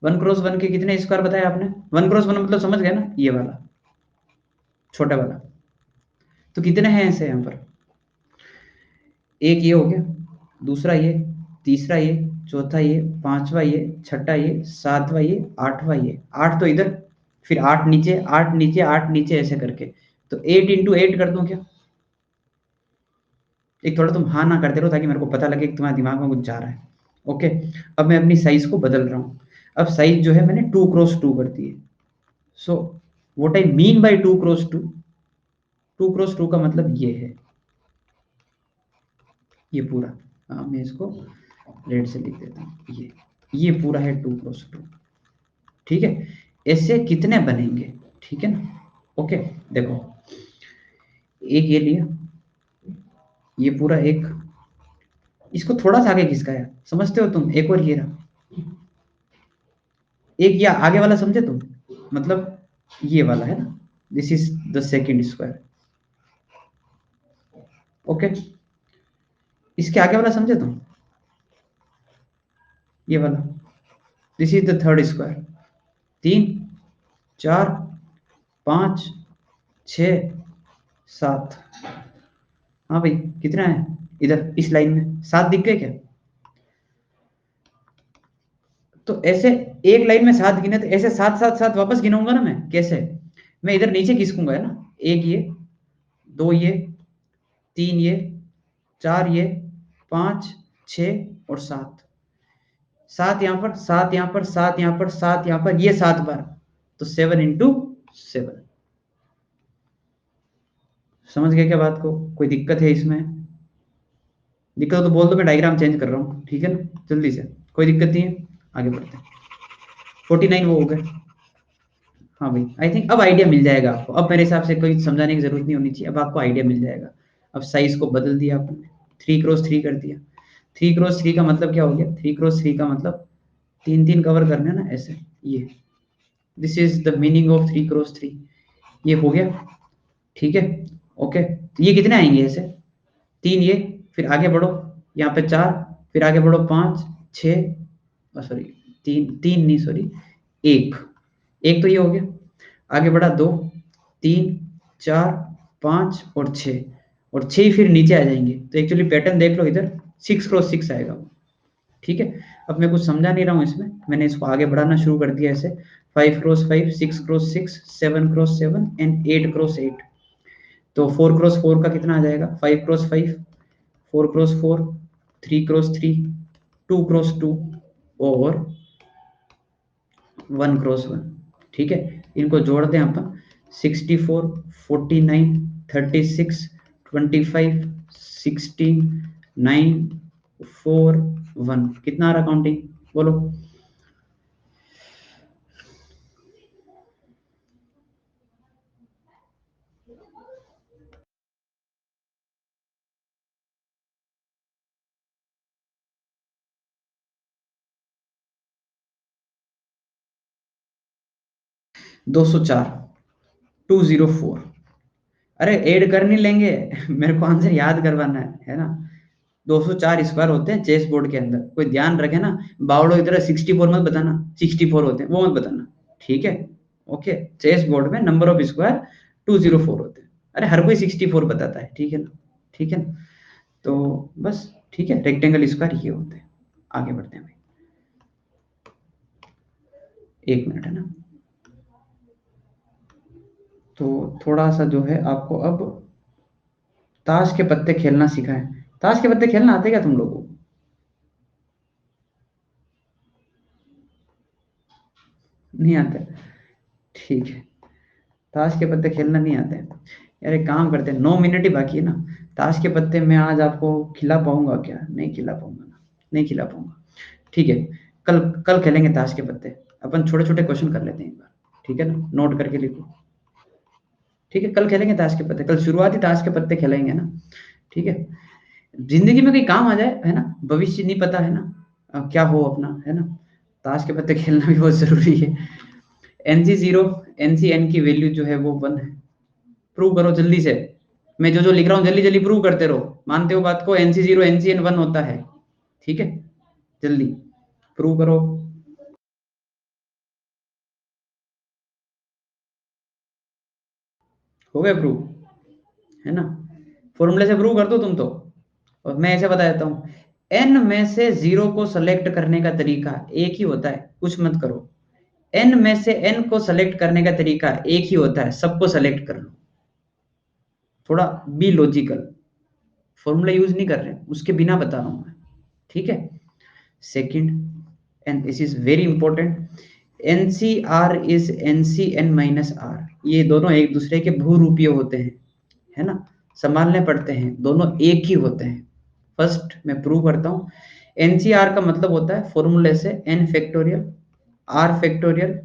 1 क्रॉस 1 के कितने स्क्वायर बताए आपने? 1 क्रॉस 1 मतलब समझ गए ना, ये वाला छोटा वाला। तो कितने हैं ऐसे यहाँ पर? एक ये हो गया, दूसरा ये, तीसरा ये, चौथा ये, पांचवा ये, छठा ये, सातवां ये, आठवां ये, 8 तो इधर, फिर 8 नीचे, 8 नीचे, 8 नीचे, ऐसे करके। तो 8 × 8 कर दूं क्या? एक थोड़ा तुम हाँ ना करते रहो ताकि मेरे को पता लगे कि तुम्हारे दिमाग में कुछ जा रहा है। ओके, अब मैं अपनी साइज को बदल रहा हूँ। अब साइज जो है मैंने 2 क्रॉस 2 कर दी है। So what I mean by 2 cross 2, 2 cross 2 का मतलब ये है, ये पूरा। हाँ, मैं इसको रेड से लिख देता हूँ, ये पूरा है 2 क्रॉस 2। ठीक है, ऐसे कितने बनेंगे? ठीक है ना? ओके, देखो, एक ये लिया, ये पूरा एक, इसको थोड़ा सा आगे खिसकाया, समझते हो तुम? एक और ये रहा, एक या आगे वाला समझे तुम? मतलब ये वाला है ना, this is the second square. Okay, इसके आगे वाला समझे तुम? ये वाला, this is the third square. 3, 4, 5, 6, 7। हाँ भाई, कितना है इधर इस लाइन में? 7 दिख गए क्या? तो ऐसे एक लाइन में 7 गिने, तो ऐसे 7 7 7 वापस गिनूंगा ना मैं, कैसे? मैं इधर नीचे खिसकूंगा, है ना? एक ये, दो ये, तीन ये, चार ये, 5, 6 और 7। 7 यहाँ पर, 7 यहाँ पर, 7 यहाँ पर, 7 यहाँ पर, ये 7 बार, तो 7 × 7। समझ गए क्या बात को? कोई दिक्कत है इसमें? दिक्कत हो तो बोल दो, मैं डायग्राम चेंज कर रहा हूँ, ठीक है ना? जल्दी से, कोई दिक्कत नहीं है, आगे बढ़ते हैं। 49 वो हो गए। हाँ भाई, आई थिंक अब आइडिया मिल जाएगा आपको। अब मेरे हिसाब से कोई समझाने की जरूरत नहीं होनी चाहिए, अब आपको आइडिया मिल जाएगा। अब साइज को बदल दिया आपने, 3 क्रॉस 3 कर दिया। 3 क्रॉस 3 का मतलब क्या हो गया? 3 क्रॉस 3 का मतलब तीन तीन कवर करने ना, ऐसे, ये, this is the meaning of 3 cross 3। ये हो गया, ठीक है। ओके, तो ये कितने आएंगे ऐसे? 3 ये, फिर आगे बढ़ो, यहाँ पे 4, फिर आगे बढ़ो 5, 6, सॉरी, 3 3 नहीं, सॉरी, एक, एक तो ये हो गया। आगे बढ़ा 2, 3, 4, 5 और 6, और 6 फिर नीचे आ जाएंगे। तो एक्चुअली पैटर्न देख लो इधर, 6 क्रॉस 6 आएगा वो। ठीक है, अब मैं कुछ समझा नहीं रहा हूँ इसमें, मैंने इसको आगे बढ़ाना शुरू कर दिया ऐसे। 5 cross 5, 6 cross 6, 7 cross 7 and 8 cross 8। तो 4 क्रॉस 4 का कितना आ जाएगा? 5 क्रॉस 5, 4 क्रॉस 4, 3 क्रॉस 3, 2 क्रॉस 2 और 1 क्रॉस 1। ठीक है, इनको जोड़ दें अपन, 64, 49, 36, 25, 16, 9, 4, 1, कितना आ रहा काउंटिंग? बोलो। 204 204। अरे ऐड कर नहीं लेंगे मेरे को आंसर याद करवाना है ना। 204 स्क्वायर होते हैं चेस बोर्ड के अंदर, कोई ध्यान रखे ना। बावड़ो की तरह 64 मत बताना, 64 होते हैं वो मत बताना, ठीक है। ओके, चेस बोर्ड में नंबर ऑफ स्क्वायर 204 होते हैं। अरे हर कोई 64 बताता है, ठीक है ना, ठीक है ना। तो बस ठीक है, रेक्टेंगल स्क्वायर ये होते हैं। आगे बढ़ते हैं भाई, 1 मिनट है ना। तो थोड़ा सा जो है आपको अब ताश के पत्ते खेलना सीखा है। ताश के पत्ते खेलना आते क्या तुम लोगों को? नहीं आते, ठीक है। ताश के पत्ते खेलना नहीं आते हैं यार, एक काम करते हैं, 9 मिनट ही बाकी है ना। ताश के पत्ते मैं आज आपको खिला पाऊंगा क्या? नहीं खिला पाऊंगा ना, नहीं खिला पाऊंगा, ठीक है। कल कल खेलेंगे ताश के पत्ते। अपन छोटे छोटे क्वेश्चन कर लेते हैं एक बार, ठीक है ना, नोट करके लिखो। ठीक है, कल खेलेंगे ताश के पत्ते, कल शुरुआती ताश के पत्ते खेलेंगे ना, ठीक है। जिंदगी में कहीं काम आ जाए है ना, भविष्य नहीं पता है ना, क्या हो अपना, है ना। ताश के पत्ते खेलना भी बहुत जरूरी है। NC0 NCN की वैल्यू जो है वो 1 है। प्रूव करो जल्दी से। मैं जो जो लिख रहा हूँ जल्दी जल्दी प्रूव करते रहो। मानते हो बात को? NC0 NCN 1 होता है, ठीक है। जल्दी प्रूव करो। हो गया प्रूव, है ना। फॉर्मूले से प्रूव कर दो तुम तो। और मैं ऐसे बता देता हूँ, एन में से जीरो को सेलेक्ट करने का तरीका एक ही होता है, कुछ मत करो। एन में से एन को सेलेक्ट करने का तरीका एक ही होता है, सबको सेलेक्ट कर लो। थोड़ा बी लॉजिकल, फॉर्मूला यूज नहीं कर रहे, उसके बिना बता रहा हूं मैं, ठीक है। Second, and this is very important, NCR is NCN minus R. ये दोनों एक दूसरे के भूरूपीय होते हैं, है ना, संभालने पड़ते हैं, दोनों एक ही होते हैं। फर्स्ट मैं प्रूव करता हूँ। NCR का मतलब होता है फॉर्मूले से n factorial r factorial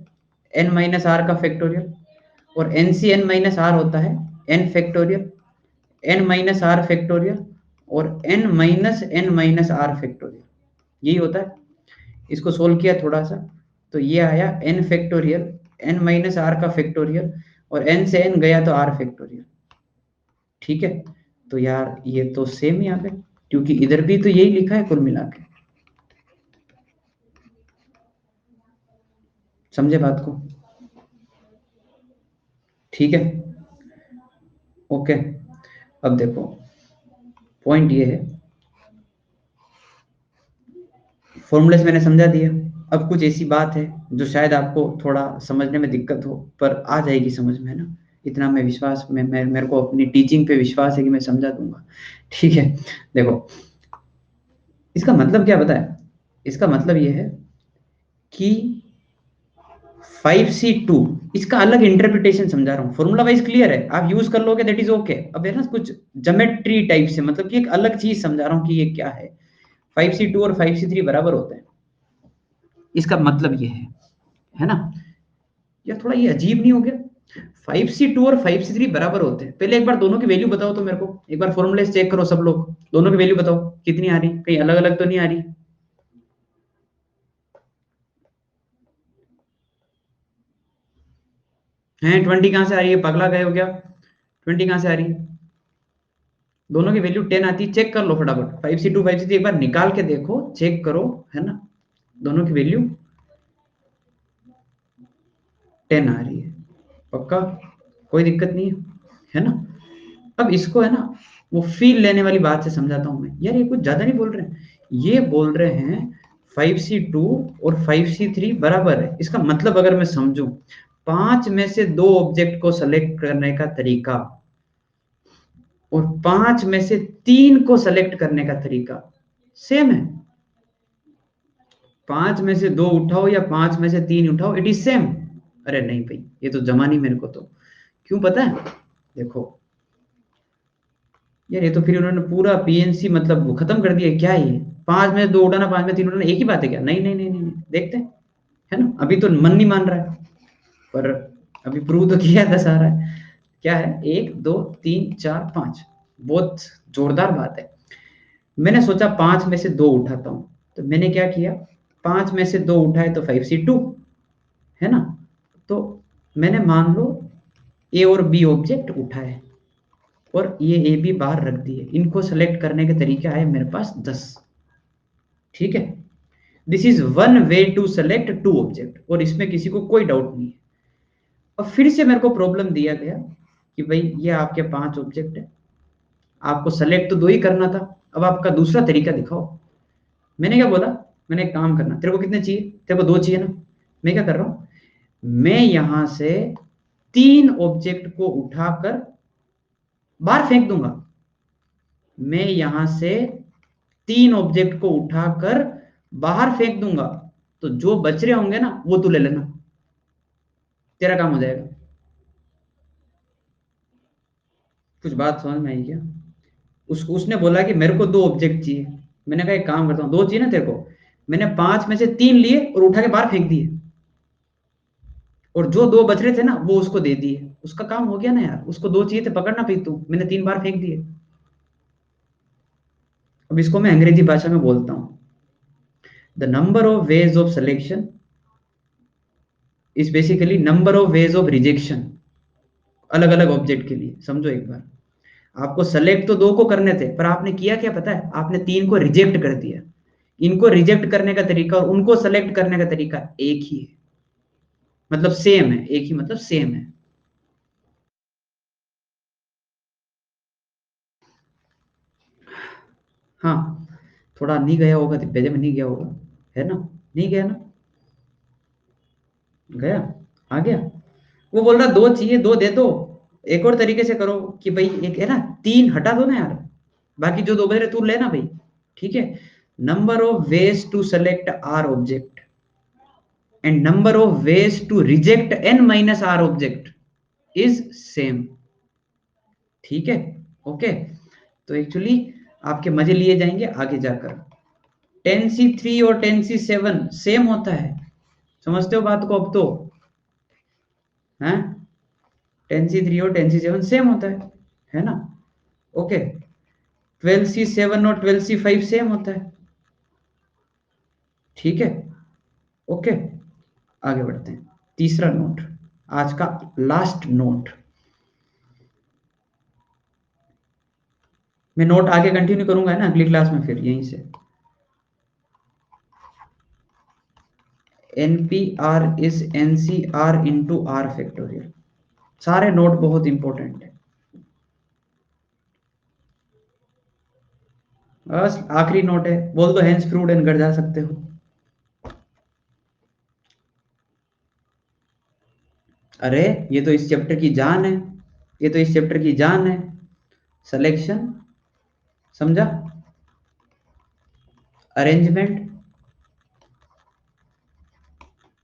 n minus are का फैक्टोरियल, और NCN माइनस आर होता है n factorial n minus R factorial और n माइनस आर फैक्टोरियल, यही होता है। इसको सोल्व किया थोड़ा सा, तो ये आया n factorial n minus are का फैक्टोरियल, और n से n गया तो r फैक्टोरियल, ठीक है। तो यार ये तो सेम ही आ गए, क्योंकि इधर भी तो यही लिखा है कुल मिला के। समझे बात को? ठीक है, ओके। अब देखो, पॉइंट ये है, फॉर्मूले से मैंने समझा दिया। अब कुछ ऐसी बात है जो शायद आपको थोड़ा समझने में दिक्कत हो, पर आ जाएगी समझ में, ना। इतना मैं विश्वास में मेरे को अपनी टीचिंग पे विश्वास है कि मैं समझा दूंगा, ठीक है। देखो, इसका मतलब क्या पता है? इसका मतलब ये है कि 5C2, इसका अलग इंटरप्रिटेशन समझा रहा हूँ। फॉर्मूला वाइज क्लियर है, आप यूज कर लोगे, दैट इज ओके। अब है ना कुछ ज्योमेट्री टाइप से, मतलब कि एक अलग चीज समझा रहा हूँ कि ये क्या है। 5C2 और 5C3 बराबर होते हैं, इसका मतलब ये है ना। यार थोड़ा ये अजीब नहीं हो गया? 5C2 और 5C3 बराबर होते हैं। पहले एक बार दोनों की वैल्यू बताओ तो मेरे को, एक बार फॉर्मूले से चेक करो सब लोग, दोनों की वैल्यू बताओ कितनी आ रही, कहीं अलग अलग तो नहीं आ रही। है 20 कहाँ से आ रही है? पगला गए हो क्या? 20 कहाँ से आ रही है? दोनों की वैल्यू 10 आती है, चेक कर लो फटाफट। 5C2 5C3 एक बार निकाल के देखो, चेक करो, है ना। दोनों की वैल्यू 10 आ रही है, पक्का? कोई दिक्कत नहीं है ना। अब इसको है ना, वो फील लेने वाली बात से समझाता हूं मैं। यार ये कुछ ज्यादा नहीं बोल रहे हैं, ये बोल रहे हैं 5C2 और 5C3 बराबर है। इसका मतलब अगर मैं समझूं, 5 में से 2 ऑब्जेक्ट को सेलेक्ट करने का तरीका और 5 में से 3 को सेलेक्ट करने का तरीका सेम है। 5 में से 2 उठाओ या 5 में से 3 उठाओ, इट इज सेम। अरे नहीं भाई, ये तो जमा नहीं मेरे को तो। क्यों पता है? देखो यार, ये तो फिर उन्होंने पूरा PNC मतलब वो खत्म कर दिया क्या? ये 5 में 2 उठाना 5 में 3 उठाना एक ही बात है क्या? नहीं नहीं नहीं नहीं नहीं। देखते हैं, है ना। अभी तो मन नहीं मान रहा है, पर अभी प्रूव तो किया, 10 आ रहा है। क्या है? 1 2 3 4 5, बहुत जोरदार बात है। मैंने सोचा 5 में से 2 उठाता हूं, तो मैंने क्या किया, 5 में से 2 उठाए तो 5C2, है ना। तो मैंने मान लो ए और बी ऑब्जेक्ट उठाए और ये ए बी बाहर रख दिए, इनको सेलेक्ट करने के तरीके आए मेरे पास 10। ठीक है, this is one way to select two object, और इसमें किसी को कोई डाउट नहीं है। अब फिर से मेरे को प्रॉब्लम दिया गया कि भाई ये आपके 5 ऑब्जेक्ट है, आपको सेलेक्ट तो 2 ही करना था, अब आपका दूसरा तरीका दिखाओ। मैंने क्या बोला, मैंने एक काम करना, तेरे को कितने चाहिए, तेरे को 2 चाहिए ना, मैं क्या कर रहा हूं, मैं यहां से 3 ऑब्जेक्ट को उठाकर बाहर फेंक दूंगा। मैं यहां से 3 ऑब्जेक्ट को उठाकर बाहर फेंक दूंगा, तो जो बच रहे होंगे ना वो तू ले लेना, तेरा काम हो जाएगा। कुछ बात समझ में आई क्या? उसने बोला कि मेरे को 2 ऑब्जेक्ट चाहिए। मैंने कहा एक काम करता हूँ, 2 चाहिए ना तेरे को, मैंने 5 में से 3 लिए और उठा के बाहर फेंक दिए, और जो 2 बच रहे थे ना वो उसको दे दिए, उसका काम हो गया ना यार। उसको 2 चाहिए थे, पकड़ना भाई तू, मैंने 3 बार फेंक दिए। अब इसको मैं अंग्रेजी भाषा में बोलता हूँ, the number of ways of selection is basically number of ways of rejection, अलग अलग ऑब्जेक्ट के लिए। समझो एक बार, आपको सेलेक्ट तो 2 को करने थे, पर आपने किया क्या पता है, आपने 3 को रिजेक्ट कर दिया। इनको रिजेक्ट करने का तरीका और उनको सेलेक्ट करने का तरीका एक ही है, मतलब सेम है, एक ही मतलब सेम है। हाँ, थोड़ा नहीं गया होगा, दिग्गज में नहीं गया होगा, है ना, नहीं गया ना, गया, आ गया। वो बोल रहा 2 चाहिए, 2 दे दो। एक और तरीके से करो कि भाई एक है ना, 3 हटा दो ना यार, बाकी जो 2 बज रहे तू लेना भाई। ठीक है, number of ways to select R object and number of ways to reject n minus R object is same. ठीक है, ओके। तो एक्चुअली आपके मजे लिए जाएंगे आगे जाकर। 10C3 और 10C7 सेम होता है, समझते हो बात को अब तो, हैं? 10C3 और 10C7 सेम होता है ना, ओके। 12C7 और 12C5 सेम होता है, ठीक है, ओके। आगे बढ़ते हैं, तीसरा नोट, आज का लास्ट नोट। मैं नोट आगे कंटिन्यू करूंगा है ना अगली क्लास में, फिर यहीं से। NPR is NCR into R factorial. सारे नोट बहुत इंपॉर्टेंट है। बस आखिरी नोट है, बोल दो हैंड्स फ्रूड एंड घर जा सकते हो। अरे ये तो इस चैप्टर की जान है, ये तो इस चैप्टर की जान है, सिलेक्शन, समझा, अरेंजमेंट।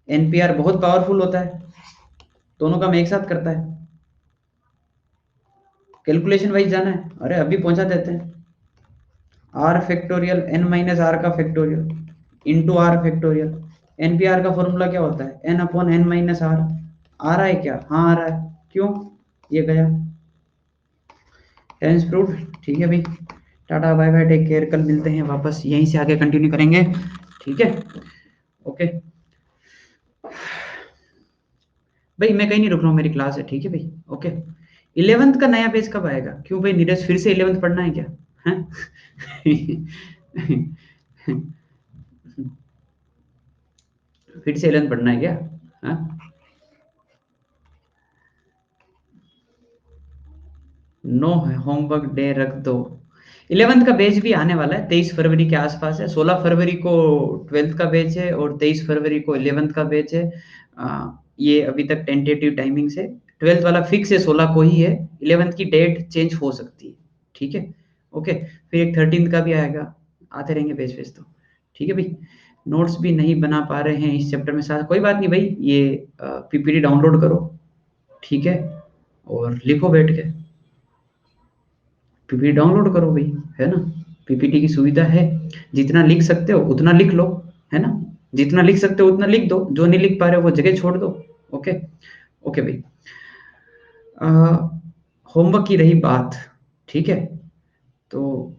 एनपीआर बहुत पावरफुल होता है, दोनों काम एक साथ करता है। कैलकुलेशन वाइज जाना है, अरे अभी पहुंचा देते हैं। R factorial n minus are का factorial into R factorial. NPR का फॉर्मूला क्या होता है, n upon n minus R. आ रहा है क्या? हाँ आ रहा है, क्यों, ये गया, टेंस प्रूफ। ठीक है भाई, tata bye bye, take care, कल मिलते हैं वापस, यहीं से आगे कंटिन्यू करेंगे, ठीक है, ओके भाई। मैं कहीं नहीं रुक रहा हूँ, मेरी क्लास है, ठीक है भाई, ओके। 11th का नया पेज कब आएगा? क्यों भाई नीरज, फिर से 11th पढ़ना है क्या, हैं? फिर से 11th पढ़ना है क्या, हाँ? नो है, होमवर्क डे रख दो। 11th का बैच भी आने वाला है, 23 फरवरी के आसपास है। 16 फरवरी को 12th का बैच है और 23 फरवरी को 11th का बैच है। ये अभी तक टेंटेटिव टाइमिंग से 12th वाला फिक्स है, 16 को ही है। 11th की डेट चेंज हो सकती है, ठीक है, ओके। फिर एक 13th का भी आएगा, आते रहेंगे बैच फेच तो, ठीक है भाई। नोट्स भी नहीं बना पा रहे हैं इस चैप्टर में, साथ कोई बात नहीं भाई, ये पीपीटी डाउनलोड करो, ठीक है, और लिखो बैठ के, पीपीटी डाउनलोड करो भाई, है ना, पीपीटी की सुविधा है। जितना लिख सकते हो उतना लिख लो, है ना, जितना लिख सकते हो उतना लिख दो, जो नहीं लिख पा रहे हो वो जगह छोड़ दो, ओके, ओके भाई। होमवर्क की रही बात, ठीक है, तो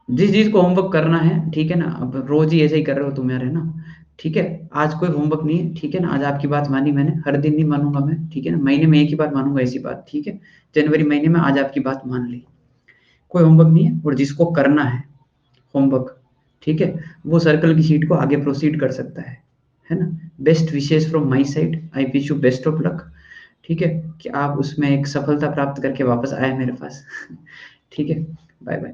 जिस चीज को होमवर्क करना है, ठीक है ना, अब रोज ही ऐसे ही कर रहे हो तुम यार, है ना, ठीक है, आज कोई होमवर्क नहीं है, ठीक है ना, आज आपकी बात मानी मैंने, हर दिन नहीं मानूंगा मैं, ठीक है ना, महीने में एक ही बार मानूंगा ऐसी बात, ठीक है। जनवरी महीने में आज आपकी बात मान ली, कोई होमवर्क नहीं है, और जिसको करना है होमवर्क, ठीक है, वो सर्कल की शीट को आगे प्रोसीड कर सकता है ना। Best wishes from my side, I wish you best of luck, ठीक है, कि आप उसमें एक सफलता प्राप्त करके वापस आए मेरे पास। ठीक है, बाय बाय।